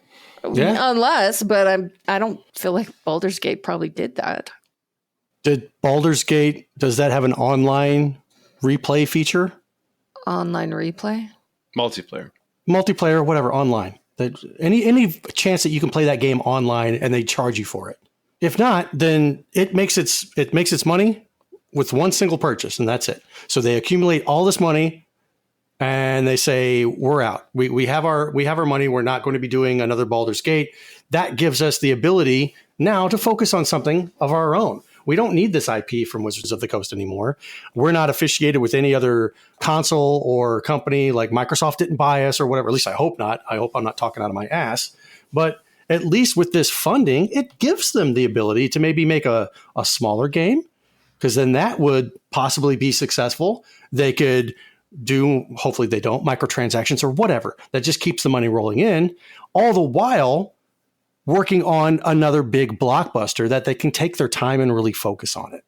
Yeah. Unless, but I don't feel like Baldur's Gate probably did that. Did Baldur's Gate, does that have an online replay feature? Online replay? Multiplayer, whatever, online. Any chance that you can play that game online and they charge you for it? If not, then it makes its money with one single purchase, and that's it. So they accumulate all this money and they say, we're out. We have our money. We're not going to be doing another Baldur's Gate. That gives us the ability now to focus on something of our own. We don't need this IP from Wizards of the Coast anymore. We're not affiliated with any other console or company, like Microsoft didn't buy us or whatever. At least I hope not. I hope I'm not talking out of my ass. But at least with this funding, it gives them the ability to maybe make a smaller game, because then that would possibly be successful. They could do, hopefully they don't, microtransactions or whatever. That just keeps the money rolling in, all the while working on another big blockbuster that they can take their time and really focus on it.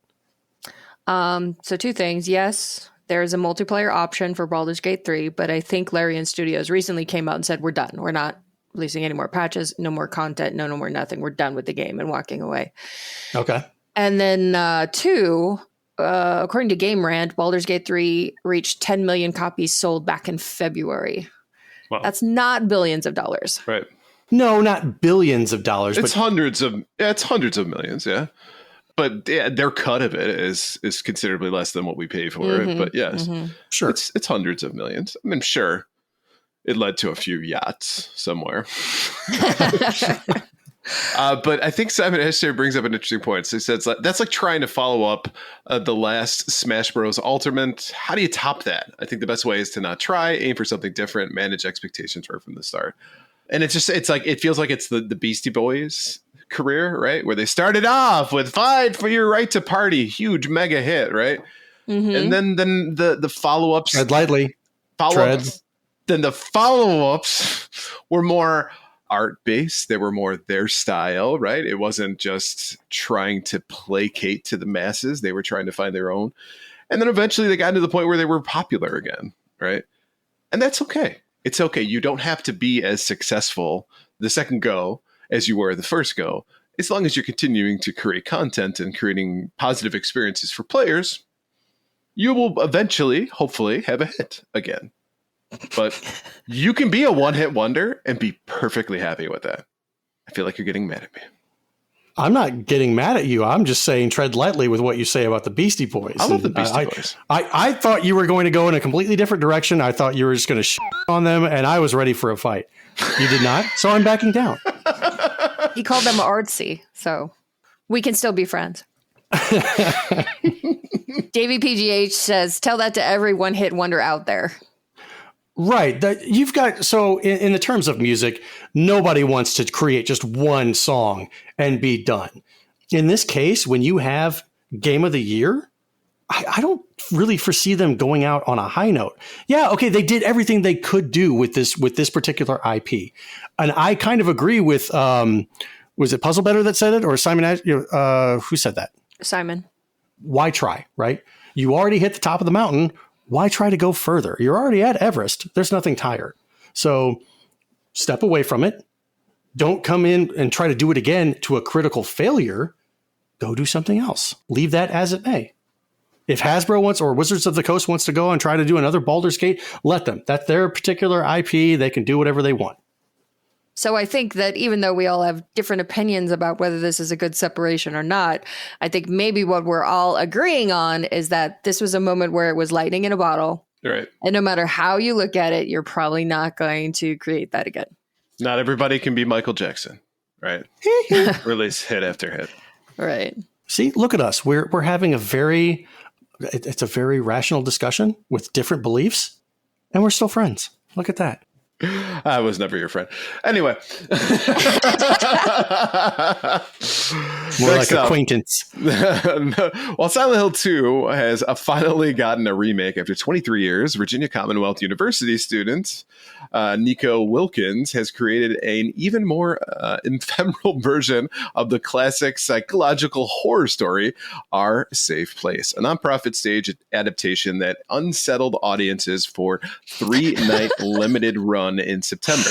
So two things. Yes, there's a multiplayer option for Baldur's Gate 3, but I think Larian Studios recently came out and said, we're done. We're not releasing any more patches, no more content, no more nothing. We're done with the game and walking away. Okay. And then two, according to Game Rant, Baldur's Gate 3 reached 10 million copies sold back in February. Wow. That's not billions of dollars. Right. No, not billions of dollars. It's hundreds of millions, yeah. But yeah, their cut of it is considerably less than what we pay for it. But yes, sure, it's hundreds of millions. I mean, sure, it led to a few yachts somewhere. But I think Simon Escher brings up an interesting point. So he says that's like trying to follow up the last Smash Bros. Ultimate. How do you top that? I think the best way is to not try, aim for something different, manage expectations right from the start. And it's like, it feels like it's the Beastie Boys career, right? Where they started off with "Fight for Your Right to Party," huge mega hit, right? And then the follow-ups. Tread lightly. Follow-ups. Then the follow-ups were more art-based. They were more their style, right? It wasn't just trying to placate to the masses. They were trying to find their own. And then eventually they got to the point where they were popular again, right? And that's okay. It's okay. You don't have to be as successful the second go as you were the first go. As long as you're continuing to create content and creating positive experiences for players, you will eventually, hopefully, have a hit again. But you can be a one-hit wonder and be perfectly happy with that. I feel like you're getting mad at me. I'm not getting mad at you. I'm just saying tread lightly with what you say about the Beastie Boys. I love the Beastie Boys. I thought you were going to go in a completely different direction. I thought you were just going to shit on them, and I was ready for a fight. You did not, so I'm backing down. He called them artsy, so we can still be friends. Davey PGH says, tell that to every one-hit wonder out there. Right. You've got, so in the terms of music, nobody wants to create just one song and be done. In this case, when you have Game of the Year, I don't really foresee them going out on a high note. Yeah, okay, they did everything they could do with this particular IP. And I kind of agree with, was it Puzzle Better that said it, or Simon, who said that? Simon. Why try, right? You already hit the top of the mountain. Why try to go further? You're already at Everest. There's nothing higher. So step away from it. Don't come in and try to do it again to a critical failure. Go do something else. Leave that as it may. If Hasbro wants, or Wizards of the Coast wants to go and try to do another Baldur's Gate, let them. That's their particular IP. They can do whatever they want. So I think that even though we all have different opinions about whether this is a good separation or not, I think maybe what we're all agreeing on is that this was a moment where it was lightning in a bottle. Right. And no matter how you look at it, you're probably not going to create that again. Not everybody can be Michael Jackson, right? Release hit after hit. Right. See, look at us. We're having a very It's a very rational discussion with different beliefs, and we're still friends. Look at that. I was never your friend. Anyway. More like acquaintance. While Silent Hill 2 has finally gotten a remake after 23 years, Virginia Commonwealth University student Nico Wilkins has created an even more ephemeral version of the classic psychological horror story, Our Safe Place, a nonprofit stage adaptation that unsettled audiences for 3-night limited run in September.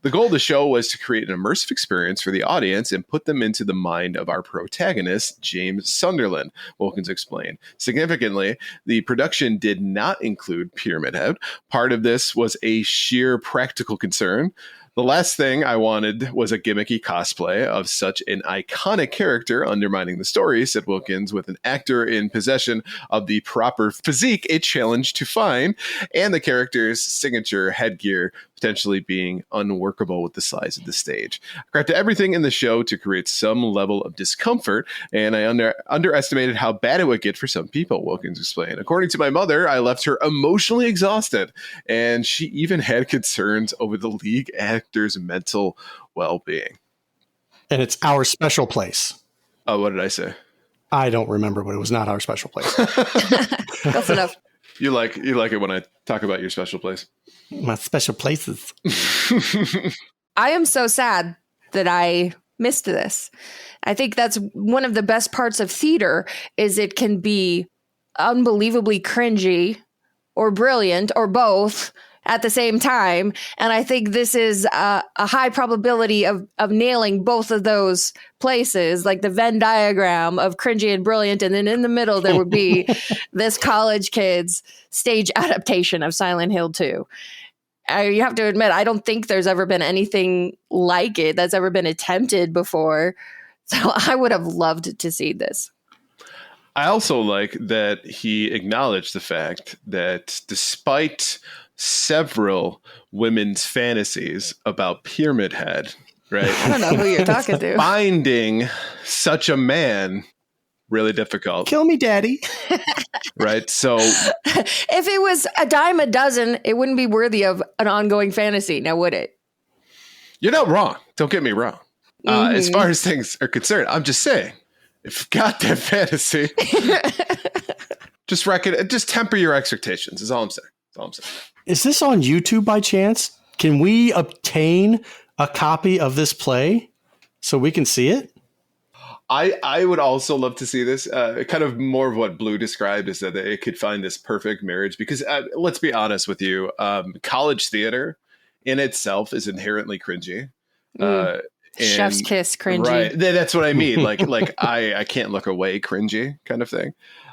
The goal of the show was to create an immersive experience for the audience and put them into the mind of our protagonist, James Sunderland, Wilkins explained. Significantly, the production did not include Pyramid Head. Part of this was a sheer practical concern. The last thing I wanted was a gimmicky cosplay of such an iconic character undermining the story, said Wilkins, with an actor in possession of the proper physique, a challenge to find, and the character's signature headgear potentially being unworkable with the size of the stage. I crafted everything in the show to create some level of discomfort, and I underestimated how bad it would get for some people, Wilkins explained. According to my mother, I left her emotionally exhausted, and she even had concerns over the lead actor's mental well-being. And it's Our Special Place. Oh, what did I say? I don't remember, but it was not Our Special Place. That's enough. You like it when I talk about your special place. My special places. I am so sad that I missed this. I think that's one of the best parts of theater is it can be unbelievably cringy or brilliant or both at the same time. And I think this is a high probability of nailing both of those places, like the Venn diagram of cringy and brilliant. And then in the middle, there would be this college kid's stage adaptation of Silent Hill 2. You have to admit, I don't think there's ever been anything like it that's ever been attempted before. So I would have loved to see this. I also like that he acknowledged the fact that despite several women's fantasies about Pyramid Head, right? I don't know who you're talking to. Finding such a man really difficult. Kill me, daddy. Right? So if it was a dime a dozen, it wouldn't be worthy of an ongoing fantasy, now would it? you're not wrong. Don't get me wrong. As far as things are concerned, I'm just saying, if you've got that fantasy, just temper your expectations is all I'm saying. That's all I'm saying. Is this on YouTube by chance? Can we obtain a copy of this play so we can see it? I would also love to see this. Kind of more of what Blue described is that it could find this perfect marriage because let's be honest with you, college theater in itself is inherently cringy. Chef's kiss cringy. Right. That's what I mean. Like I can't look away cringy kind of thing.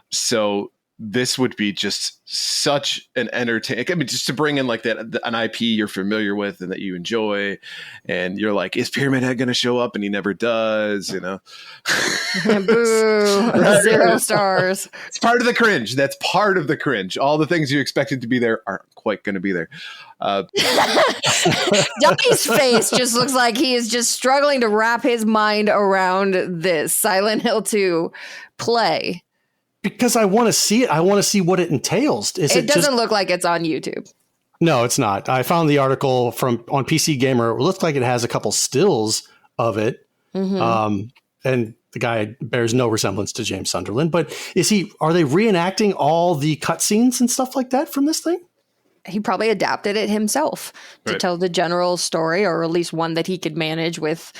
So this would be just such an entertaining. I mean, just to bring in like an IP you're familiar with and that you enjoy, and you're like, is Pyramid Head going to show up? And he never does. You know, boo, right? 0 stars. It's part of the cringe. That's part of the cringe. All the things you expected to be there aren't quite going to be there. Ducky's face just looks like he is just struggling to wrap his mind around this Silent Hill 2 play. Because I want to see it. I want to see what it entails. It doesn't look like it's on YouTube. No, it's not. I found the article on PC Gamer. It looks like it has a couple stills of it. Mm-hmm. And the guy bears no resemblance to James Sunderland. But are they reenacting all the cutscenes and stuff like that from this thing? He probably adapted it himself to tell the general story, or at least one that he could manage with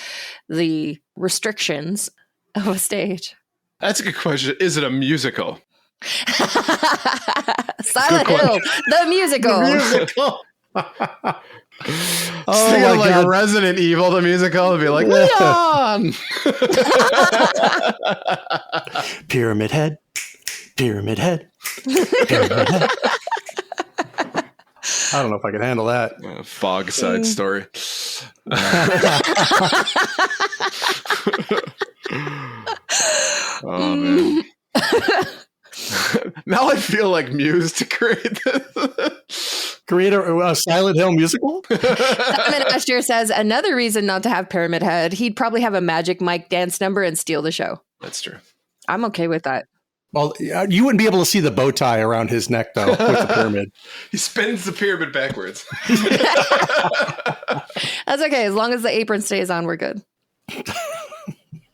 the restrictions of a stage. That's a good question. Is it a musical? Silent Hill, the musical. Oh, like God. Resident Evil, the musical, would be like, Leon! Pyramid Head, Pyramid Head, Pyramid Head. I don't know if I can handle that. Fog side story. Oh, man. Now I feel like Muse to create this. Create a Silent Hill musical? Simon Asher says another reason not to have Pyramid Head, he'd probably have a Magic Mike dance number and steal the show. That's true. I'm okay with that. Well, you wouldn't be able to see the bow tie around his neck, though, with the pyramid. He spins the pyramid backwards. That's okay. As long as the apron stays on, we're good.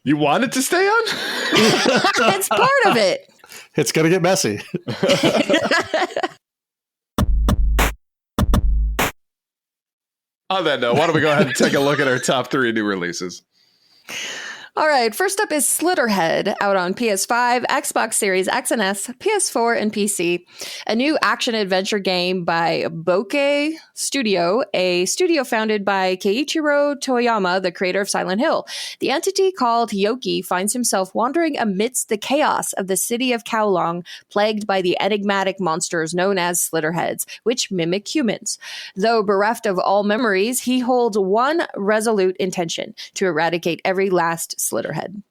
You want it to stay on? It's part of it. It's going to get messy. On that note, why don't we go ahead and take a look at our top 3 new releases? All right, first up is Slitterhead, out on PS5, Xbox Series X and S, PS4, and PC. A new action-adventure game by Bokeh Studio, a studio founded by Keiichiro Toyama, the creator of Silent Hill. The entity called Yoki finds himself wandering amidst the chaos of the city of Kowloon, plagued by the enigmatic monsters known as Slitterheads, which mimic humans. Though bereft of all memories, he holds one resolute intention: to eradicate every last Slitterhead.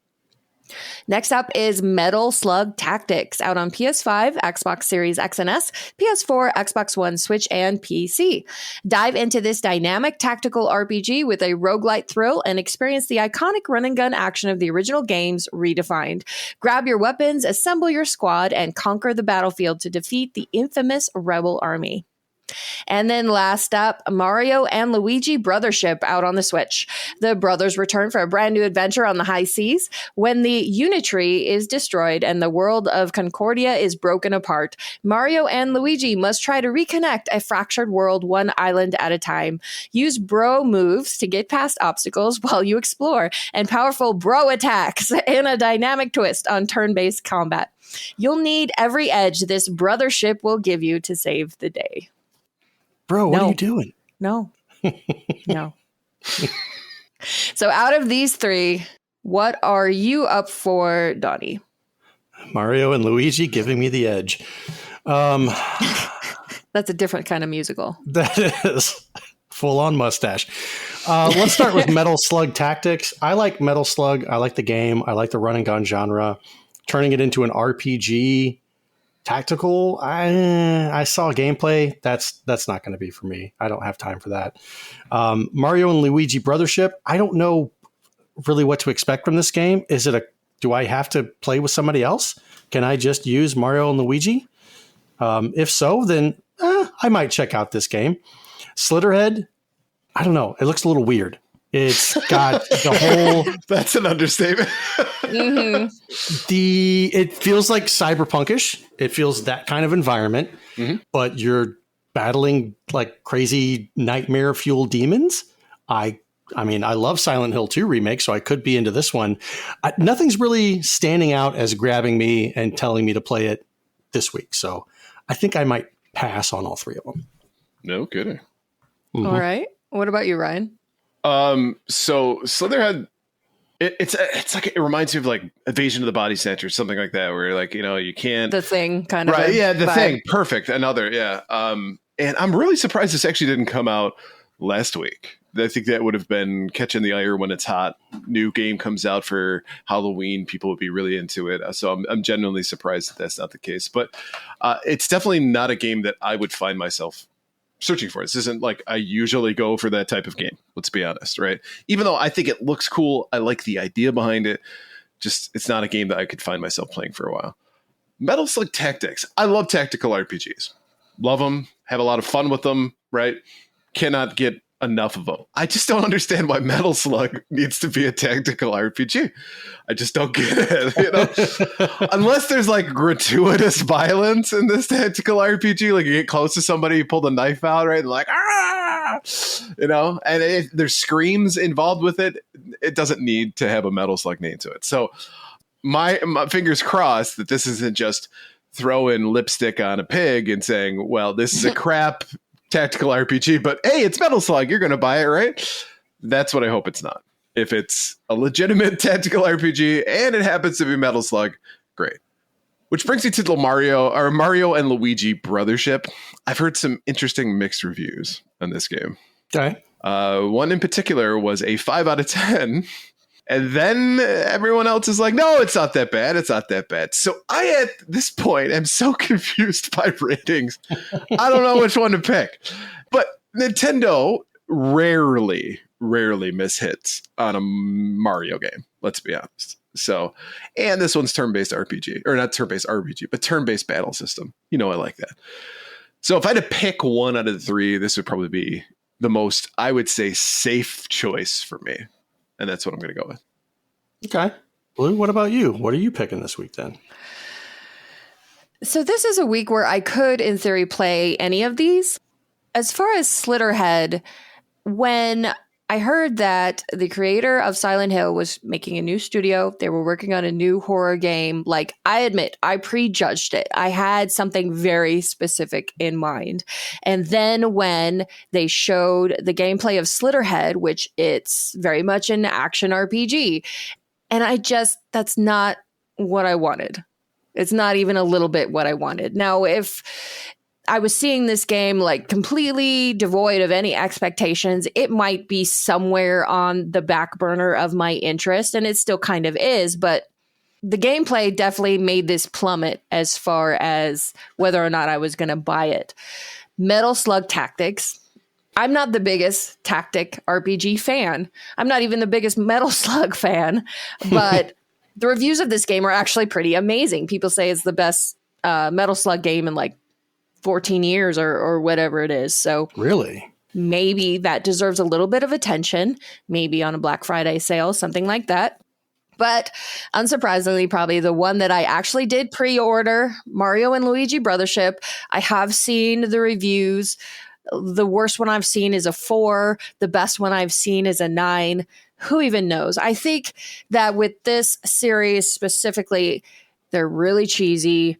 Next up is Metal Slug Tactics, out on PS5, Xbox Series X and S, PS4, Xbox One, Switch, and PC. Dive into this dynamic tactical RPG with a roguelite thrill and experience the iconic run-and-gun action of the original games redefined. Grab your weapons, assemble your squad, and conquer the battlefield to defeat the infamous Rebel Army. And then last up, Mario and Luigi Brothership, out on the Switch. The brothers return for a brand new adventure on the high seas when the Unitree is destroyed and the world of Concordia is broken apart. Mario and Luigi must try to reconnect a fractured world one island at a time. Use bro moves to get past obstacles while you explore, and powerful bro attacks in a dynamic twist on turn-based combat. You'll need every edge this brothership will give you to save the day. Bro, what are you doing? No. So out of these 3, what are you up for, Donnie? Mario and Luigi giving me the edge. That's a different kind of musical. That is full-on mustache. Let's start with Metal Slug Tactics. I like Metal Slug. I like the game. I like the run-and-gun genre. Turning it into an RPG tactical, I saw gameplay. That's not going to be for me. I don't have time for that. Mario and Luigi Brothership, I don't know really what to expect from this game. Do I have to play with somebody else? Can I just use Mario and Luigi? If so, then I might check out this game. Slitterhead, I don't know. It looks a little weird. It's got the whole... That's an understatement. Mm-hmm. It feels like cyberpunkish. It feels that kind of environment, but you're battling like crazy nightmare-fueled demons. I mean, I love Silent Hill 2 remake, so I could be into this one. Nothing's really standing out as grabbing me and telling me to play it this week, so I think I might pass on all 3 of them. No kidding. Mm-hmm. All right. What about you, Ryan? So Slitherhead, it's like, it reminds me of like Invasion of the Body Snatchers, something like that, where like, you can't... The Thing kind of. Right, yeah, The vibe. Thing. Perfect. Another, yeah. And I'm really surprised this actually didn't come out last week. I think that would have been catching the ire when it's hot. New game comes out for Halloween, people would be really into it. So I'm genuinely surprised that that's not the case. But it's definitely not a game that I would find myself searching for. This isn't like I usually go for that type of game. Let's be honest, right? Even though I think it looks cool, I like the idea behind it. Just, it's not a game that I could find myself playing for a while. Metal Slug Tactics. I love tactical RPGs. Love them. Have a lot of fun with them, right? Cannot get enough of them. I just don't understand why Metal Slug needs to be a tactical RPG. I just don't get it, Unless there's like gratuitous violence in this tactical RPG, like you get close to somebody, you pull the knife out, right? And like, and if there's screams involved with it, it doesn't need to have a Metal Slug name to it. So my fingers crossed that this isn't just throwing lipstick on a pig and saying, well, this is a crap tactical RPG, but hey, it's Metal Slug, you're going to buy it, right? That's what I hope it's not. If it's a legitimate tactical RPG and it happens to be Metal Slug, great. Which brings me to the Mario and Luigi Brothership. I've heard some interesting mixed reviews on this game. Okay. One in particular was a 5 out of 10. And then everyone else is like, no, it's not that bad. It's not that bad. So I, at this point, am so confused by ratings. I don't know which one to pick. But Nintendo rarely miss hits on a Mario game. Let's be honest. So, and this one's turn-based RPG, or not turn-based RPG, but turn-based battle system. You know, I like that. So if I had to pick one out of the three, this would probably be the most, I would say, safe choice for me. And that's what I'm going to go with. Okay. Blue, what about you? What are you picking this week then? So this is a week where I could, in theory, play any of these. As far as Slitterhead, when I heard that the creator of Silent Hill was making a new studio, they were working on a new horror game, like, I admit, I prejudged it. I had something very specific in mind. And then when they showed the gameplay of Slitterhead, which it's very much an action RPG, and that's not what I wanted. It's not even a little bit what I wanted. Now, if I was seeing this game like completely devoid of any expectations, it might be somewhere on the back burner of my interest, and it still kind of is, but the gameplay definitely made this plummet as far as whether or not I was going to buy it. Metal Slug Tactics. I'm not the biggest tactic RPG fan. I'm not even the biggest Metal Slug fan, but the reviews of this game are actually pretty amazing. People say it's the best Metal Slug game in like 14 years or whatever it is. So really, maybe that deserves a little bit of attention, maybe on a Black Friday sale, something like that. But unsurprisingly, probably the one that I actually did pre-order, Mario and Luigi Brothership. I have seen the reviews. The worst one I've seen is a 4. The best one I've seen is a 9. Who even knows? I think that with this series specifically, they're really cheesy.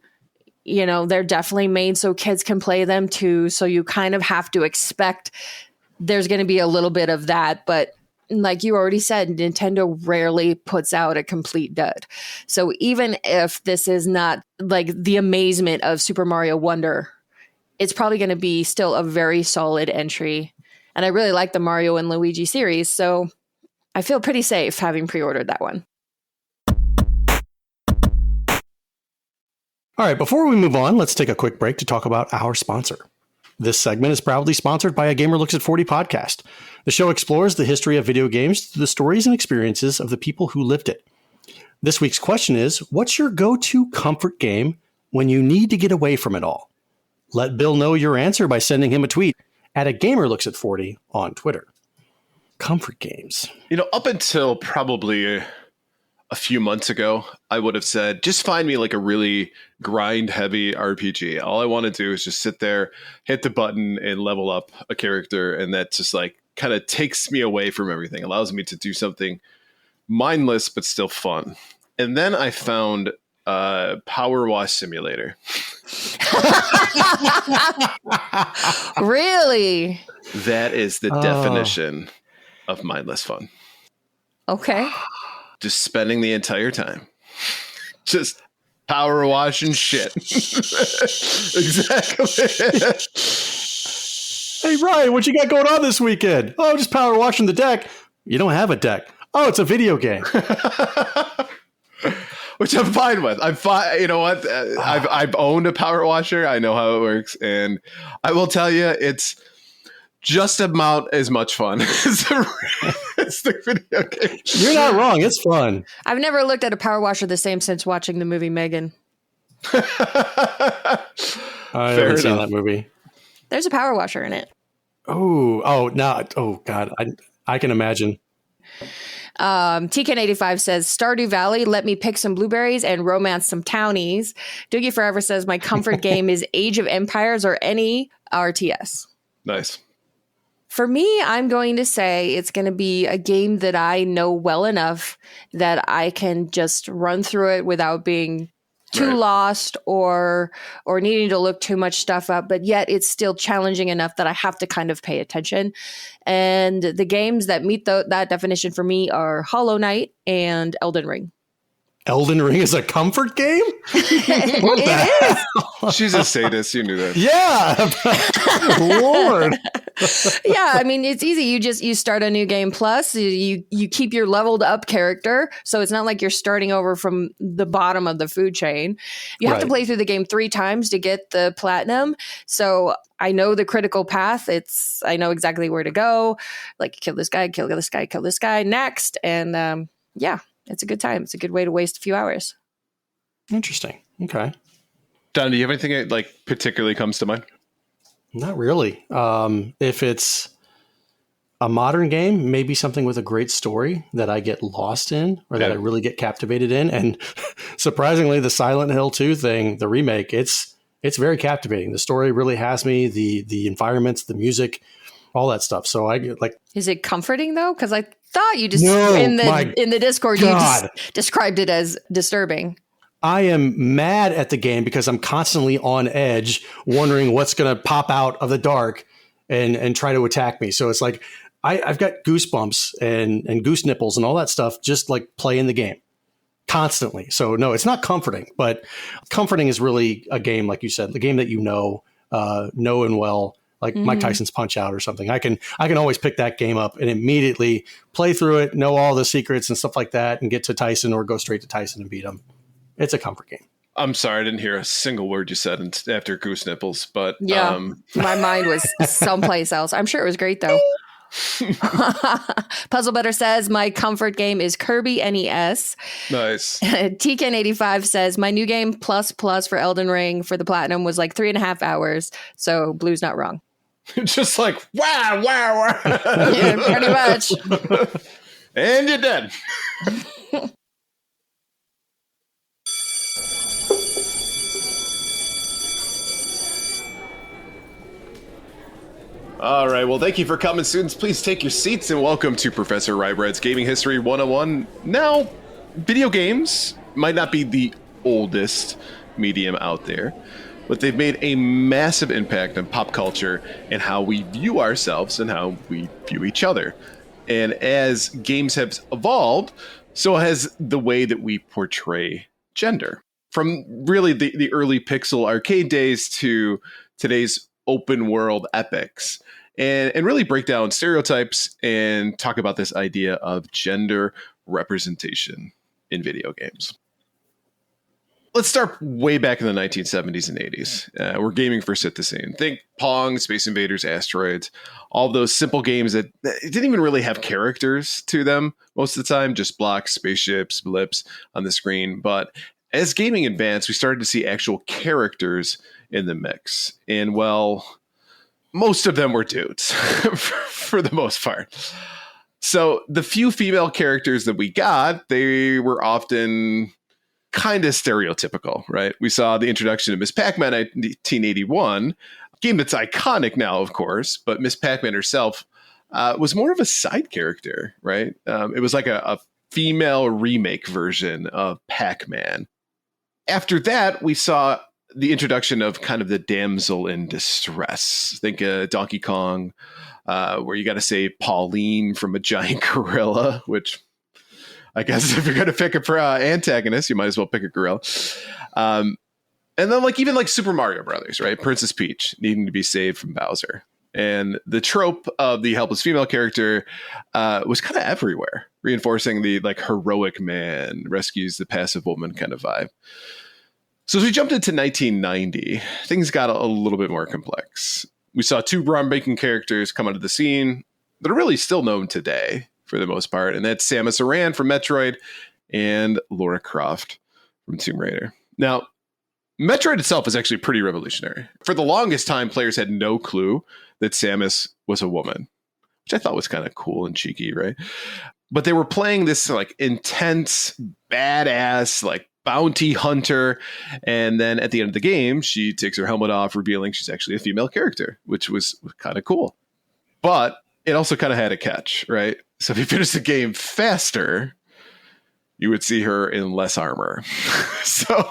You know, they're definitely made so kids can play them too. So you kind of have to expect there's going to be a little bit of that. But like you already said, Nintendo rarely puts out a complete dud. So even if this is not like the amazement of Super Mario Wonder, it's probably going to be still a very solid entry. And I really like the Mario and Luigi series. So I feel pretty safe having pre-ordered that one. All right, before we move on, let's take a quick break to talk about our sponsor. This segment is proudly sponsored by A Gamer Looks at 40 podcast. The show explores the history of video games through the stories and experiences of the people who lived it. This week's question is, what's your go-to comfort game when you need to get away from it all? Let Bill know your answer by sending him a tweet at A Gamer Looks at 40 on Twitter. Comfort games. You know, up until probably a few months ago, I would have said, just find me like a really grind-heavy RPG. All I want to do is just sit there, hit the button, and level up a character, and that just like kind of takes me away from everything, allows me to do something mindless but still fun. And then I found Power Wash Simulator. Really? That is the definition of mindless fun. Okay. Just spending the entire time just power washing shit. Exactly. Hey, Ryan, what you got going on this weekend? Oh, just power washing the deck. You don't have a deck. Oh, it's a video game. Which I'm fine with. I'm fine. You know what? I've owned a power washer. I know how it works. And I will tell you, it's just about as much fun as the video game. You're not wrong. It's fun. I've never looked at a power washer the same since watching the movie Megan. I haven't seen that movie. There's a power washer in it. Oh, God. I can imagine. TK85 says, Stardew Valley, let me pick some blueberries and romance some townies. Doogie Forever says, my comfort game is Age of Empires or any RTS. Nice. For me, I'm going to say it's going to be a game that I know well enough that I can just run through it without being too lost or needing to look too much stuff up, but yet it's still challenging enough that I have to kind of pay attention. And the games that meet that definition for me are Hollow Knight and Elden Ring. Elden Ring is a comfort game? What the hell? She's a sadist. You knew that. Yeah. Lord. Yeah, I mean, it's easy. You start a new game plus, you keep your leveled up character. So it's not like you're starting over from the bottom of the food chain. You have to play through the game 3 times to get the platinum. So I know the critical path. I know exactly where to go. Like kill this guy, kill this guy, kill this guy next. And yeah. it's a good time. It's a good way to waste a few hours. Interesting. Okay. Don, do you have anything that like particularly comes to mind? Not really. If it's a modern game, maybe something with a great story that I get lost in or that I really get captivated in. And surprisingly, the Silent Hill 2 thing, the remake, it's very captivating. The story really has me, the environments, the music, all that stuff. So I get like. Is it comforting though? Because I thought you just in the Discord you just described it as disturbing. I am mad at the game because I'm constantly on edge, wondering what's going to pop out of the dark and try to attack me. So it's like I've got goosebumps and goose nipples and all that stuff just like playing the game constantly. So no, it's not comforting, but comforting is really a game, like you said, the game that know and well, like Mike Tyson's Punch Out or something. I can always pick that game up and immediately play through it, know all the secrets and stuff like that, and get to Tyson or go straight to Tyson and beat him. It's a comfort game. I'm sorry, I didn't hear a single word you said after goose nipples, but yeah, my mind was someplace else. I'm sure it was great though. Puzzle Better says my comfort game is Kirby NES. Nice. TK85 says my new game plus for Elden Ring for the platinum was like 3.5 hours. So Blue's not wrong. Just like wow. Yeah, pretty much. And you're dead. All right. Well, thank you for coming, students. Please take your seats and welcome to Professor Rybread's Gaming History 101. Now, video games might not be the oldest medium out there, but they've made a massive impact on pop culture and how we view ourselves and how we view each other. And as games have evolved, so has the way that we portray gender. From really the early pixel arcade days to today's open world epics, and really break down stereotypes and talk about this idea of gender representation in video games. Let's start way back in the 1970s and 80s. Where gaming first hit the scene. Think Pong, Space Invaders, Asteroids, all those simple games that didn't even really have characters to them most of the time, just blocks, spaceships, blips on the screen. But as gaming advanced, we started to see actual characters in the mix. And well, most of them were dudes for the most part. So the few female characters that we got, they were often kind of stereotypical, right? We saw the introduction of Miss Pac-Man in 1981, a game that's iconic now, of course, but Miss Pac-Man herself was more of a side character, right? It was like a female remake version of Pac-Man. After that, we saw the introduction of kind of the damsel in distress. Think Donkey Kong, where you got to save Pauline from a giant gorilla, which I guess if you're going to pick a antagonist, you might as well pick a gorilla. And then even like Super Mario Brothers, right? Princess Peach needing to be saved from Bowser. And the trope of the helpless female character was kind of everywhere, reinforcing the like heroic man rescues the passive woman kind of vibe. So as we jumped into 1990, things got a little bit more complex. We saw two groundbreaking characters come onto the scene that are really still known today for the most part, and that's Samus Aran from Metroid and Lara Croft from Tomb Raider. Now, Metroid itself is actually pretty revolutionary. For the longest time, players had no clue that Samus was a woman, which I thought was kind of cool and cheeky, right? But they were playing this like intense, badass, like bounty hunter, and then at the end of the game she takes her helmet off, revealing she's actually a female character, which was kind of cool. But it also kind of had a catch, right? So if you finish the game faster, you would see her in less armor. So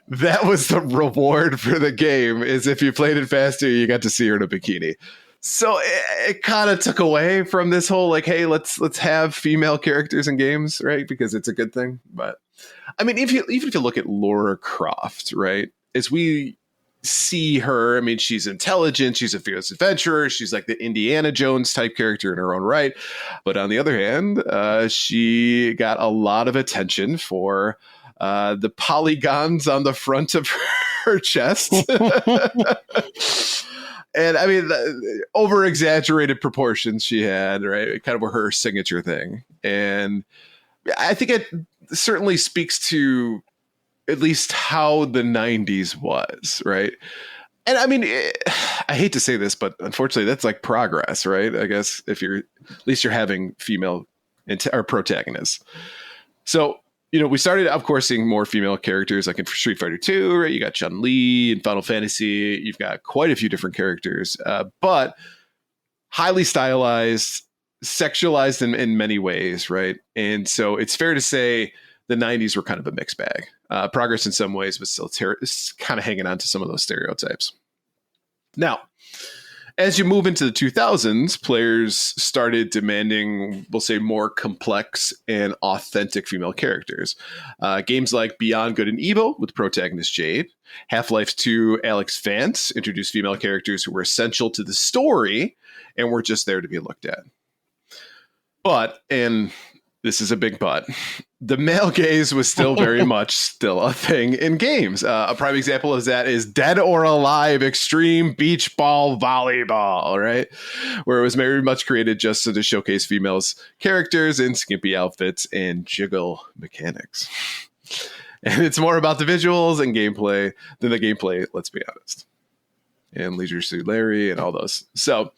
that was the reward for the game, is if you played it faster, you got to see her in a bikini. So it kind of took away from this whole like, hey, let's have female characters in games, right? Because it's a good thing. But I mean, even if you look at Lara Croft, right, as we see her, I mean, she's intelligent, she's a fierce adventurer, she's like the Indiana Jones type character in her own right. But on the other hand, she got a lot of attention for the polygons on the front of her chest. And I mean, over exaggerated proportions she had, right? Kind of her signature thing. And I think it certainly speaks to at least how the 90s was, right? And I mean, I hate to say this, but unfortunately, that's like progress, right? I guess if you're, at least you're having female or protagonists. So, we started, of course, seeing more female characters, like in Street Fighter 2, right? You got Chun-Li in Final Fantasy. You've got quite a few different characters, but highly stylized, sexualized in many ways, right? And so it's fair to say the 90s were kind of a mixed bag. Progress in some ways, but still kind of hanging on to some of those stereotypes. Now, as you move into the 2000s, players started demanding, we'll say, more complex and authentic female characters. Games like Beyond Good and Evil with protagonist Jade, Half-Life 2 Alex Vance introduced female characters who were essential to the story and were just there to be looked at. But, and this is a big but, the male gaze was still very much still a thing in games. A prime example of that is Dead or Alive Extreme Beach Ball Volleyball, right? Where it was very much created just to showcase females' characters in skimpy outfits and jiggle mechanics. And it's more about the visuals and gameplay than the gameplay, let's be honest. And Leisure Suit Larry and all those. So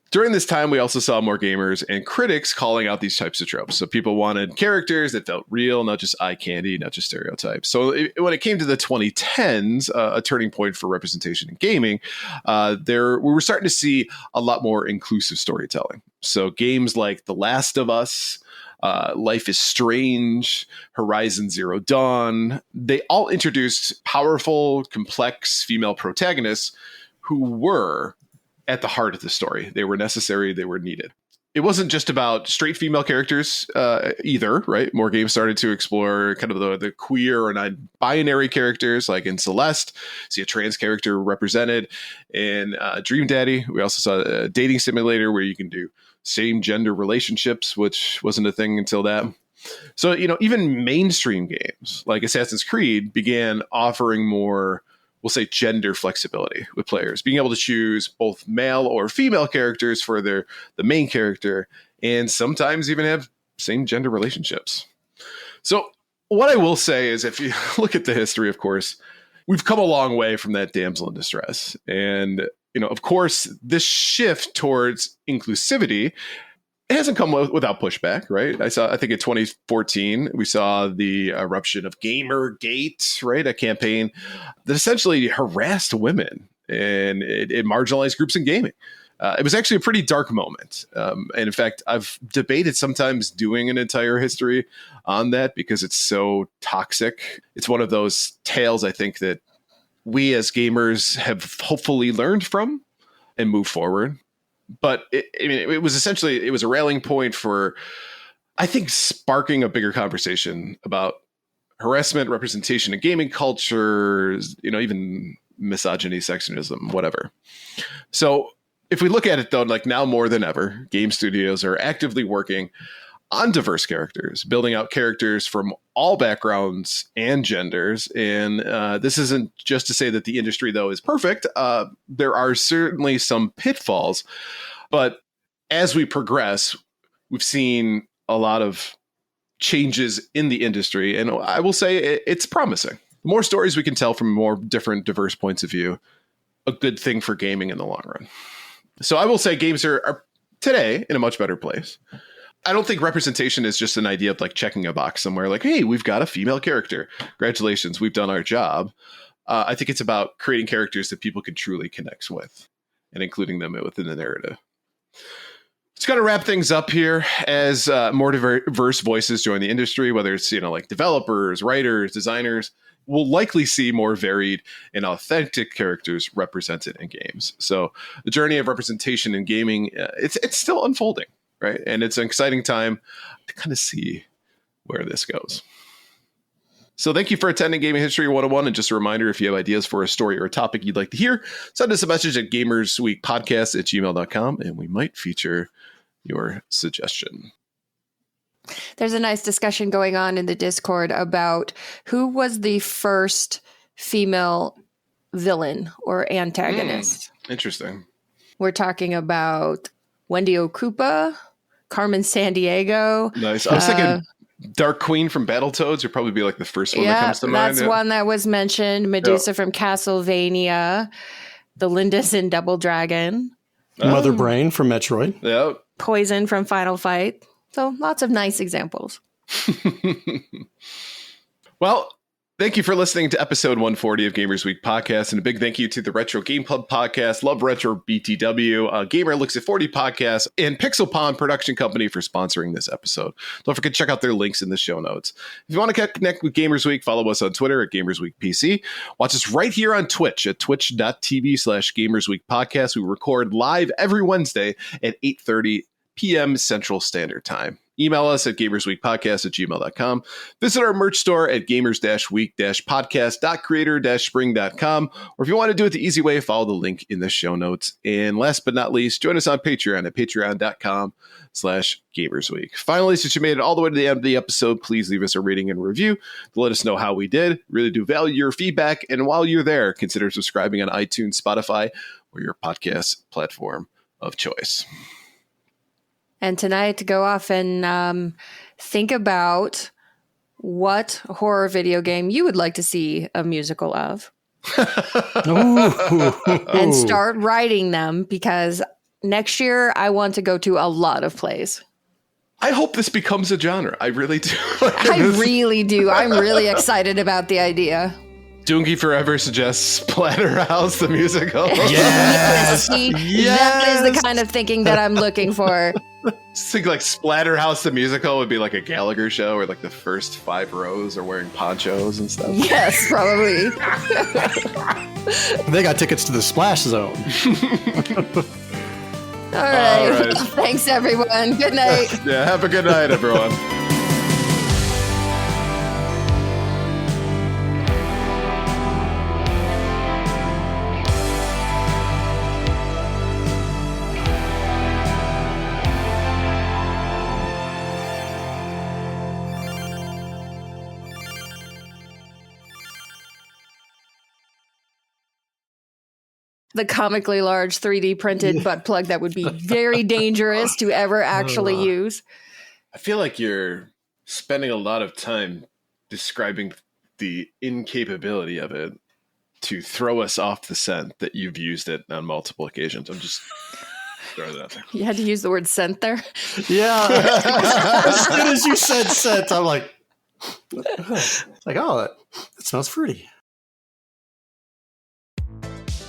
during this time, we also saw more gamers and critics calling out these types of tropes. So people wanted characters that felt real, not just eye candy, not just stereotypes. So when it came to the 2010s, a turning point for representation in gaming, we were starting to see a lot more inclusive storytelling. So games like The Last of Us, Life is Strange, Horizon Zero Dawn, they all introduced powerful, complex female protagonists who were at the heart of the story. They were necessary, they were needed. It wasn't just about straight female characters either, right? More games started to explore kind of the queer or non-binary characters, like in Celeste, see a trans character represented. In Dream Daddy, we also saw a dating simulator where you can do same gender relationships, which wasn't a thing until that. So, even mainstream games like Assassin's Creed began offering more, we'll say, gender flexibility with players, being able to choose both male or female characters for the main character, and sometimes even have same gender relationships. So what I will say is, if you look at the history, of course, we've come a long way from that damsel in distress. And, of course, this shift towards inclusivity, it hasn't come without pushback, right? I think in 2014, we saw the eruption of Gamergate, right? A campaign that essentially harassed women and it marginalized groups in gaming. It was actually a pretty dark moment. And in fact, I've debated sometimes doing an entire history on that because it's so toxic. It's one of those tales, I think, that we as gamers have hopefully learned from and moved forward. But it was essentially, it was a rallying point for, I think, sparking a bigger conversation about harassment, representation in gaming culture, even misogyny, sexism, whatever. So if we look at it, though, like now more than ever, game studios are actively working on diverse characters, building out characters from all backgrounds and genders. And this isn't just to say that the industry, though, is perfect. There are certainly some pitfalls. But as we progress, we've seen a lot of changes in the industry. And I will say it's promising. The more stories we can tell from more different, diverse points of view, a good thing for gaming in the long run. So I will say games are today in a much better place. I don't think representation is just an idea of like checking a box somewhere like, hey, we've got a female character. Congratulations, we've done our job. I think it's about creating characters that people can truly connect with and including them within the narrative. It's going to wrap things up here as more diverse voices join the industry, whether it's, like developers, writers, designers. We'll likely see more varied and authentic characters represented in games. So the journey of representation in gaming, it's still unfolding. Right. And it's an exciting time to kind of see where this goes. So thank you for attending Gaming History 101. And just a reminder, if you have ideas for a story or a topic you'd like to hear, send us a message at gamersweekpodcast@gmail.com and we might feature your suggestion. There's a nice discussion going on in the Discord about who was the first female villain or antagonist. Interesting. We're talking about Wendy Okupa, Carmen Sandiego. Nice. I was thinking Dark Queen from Battletoads would probably be like the first one that comes to mind. That's one that was mentioned. Medusa from Castlevania. The Lindis in Double Dragon. Mother Brain from Metroid. Yep. Poison from Final Fight. So lots of nice examples. Well, thank you for listening to episode 140 of Gamers Week Podcast, and a big thank you to the Retro Game Club Podcast, Love Retro BTW, Gamer Looks at 40 Podcasts, and Pixel Pond Production Company for sponsoring this episode. Don't forget to check out their links in the show notes. If you want to connect with Gamers Week, follow us on Twitter at Gamers Week PC. Watch us right here on Twitch at twitch.tv/Gamers Week Podcast. We record live every Wednesday at 8:30 p.m. Central Standard Time. Email us at gamersweekpodcast@gmail.com. Visit our merch store at gamers-week-podcast.creator-spring.com. Or if you want to do it the easy way, follow the link in the show notes. And last but not least, join us on Patreon at patreon.com/gamersweek. Finally, since you made it all the way to the end of the episode, please leave us a rating and review to let us know how we did. Really do value your feedback. And while you're there, consider subscribing on iTunes, Spotify, or your podcast platform of choice. And tonight, to go off and think about what horror video game you would like to see a musical of. And start writing them, because next year I want to go to a lot of plays. I hope this becomes a genre. I really do. I really do. I'm really excited about the idea. Doonky Forever suggests Splatterhouse the musical. Yes. See, that is the kind of thinking that I'm looking for. Just think like Splatterhouse the musical would be like a Gallagher show where like the first 5 rows are wearing ponchos and stuff. Yes, probably. They got tickets to the Splash Zone. All right. Thanks, everyone. Good night. Yeah, have a good night, everyone. The comically large 3D printed butt plug that would be very dangerous to ever actually use. I feel like you're spending a lot of time describing the incapability of it to throw us off the scent that you've used it on multiple occasions. I'm just throwing that out there. You had to use the word scent there? Yeah. As soon as you said scent, I'm like, that smells fruity.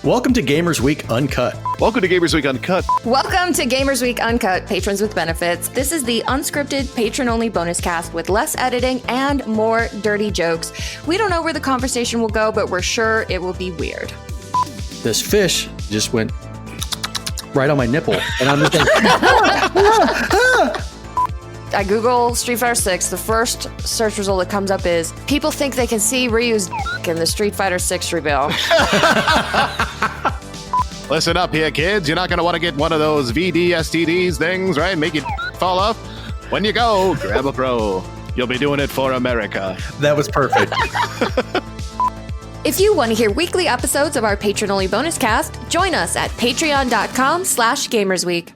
Welcome to Gamers Week Uncut. Welcome to Gamers Week Uncut. Welcome to Gamers Week Uncut, Patrons with Benefits. This is the unscripted, patron-only bonus cast with less editing and more dirty jokes. We don't know where the conversation will go, but we're sure it will be weird. This fish just went right on my nipple, and I'm just like, I Google Street Fighter 6. The first search result that comes up is people think they can see Ryu's in the Street Fighter 6 reveal. Listen up here, kids. You're not going to want to get one of those VD STDs things, right? Make it fall off. When you go, grab a pro. You'll be doing it for America. That was perfect. If you want to hear weekly episodes of our patron-only bonus cast, join us at patreon.com/gamersweek.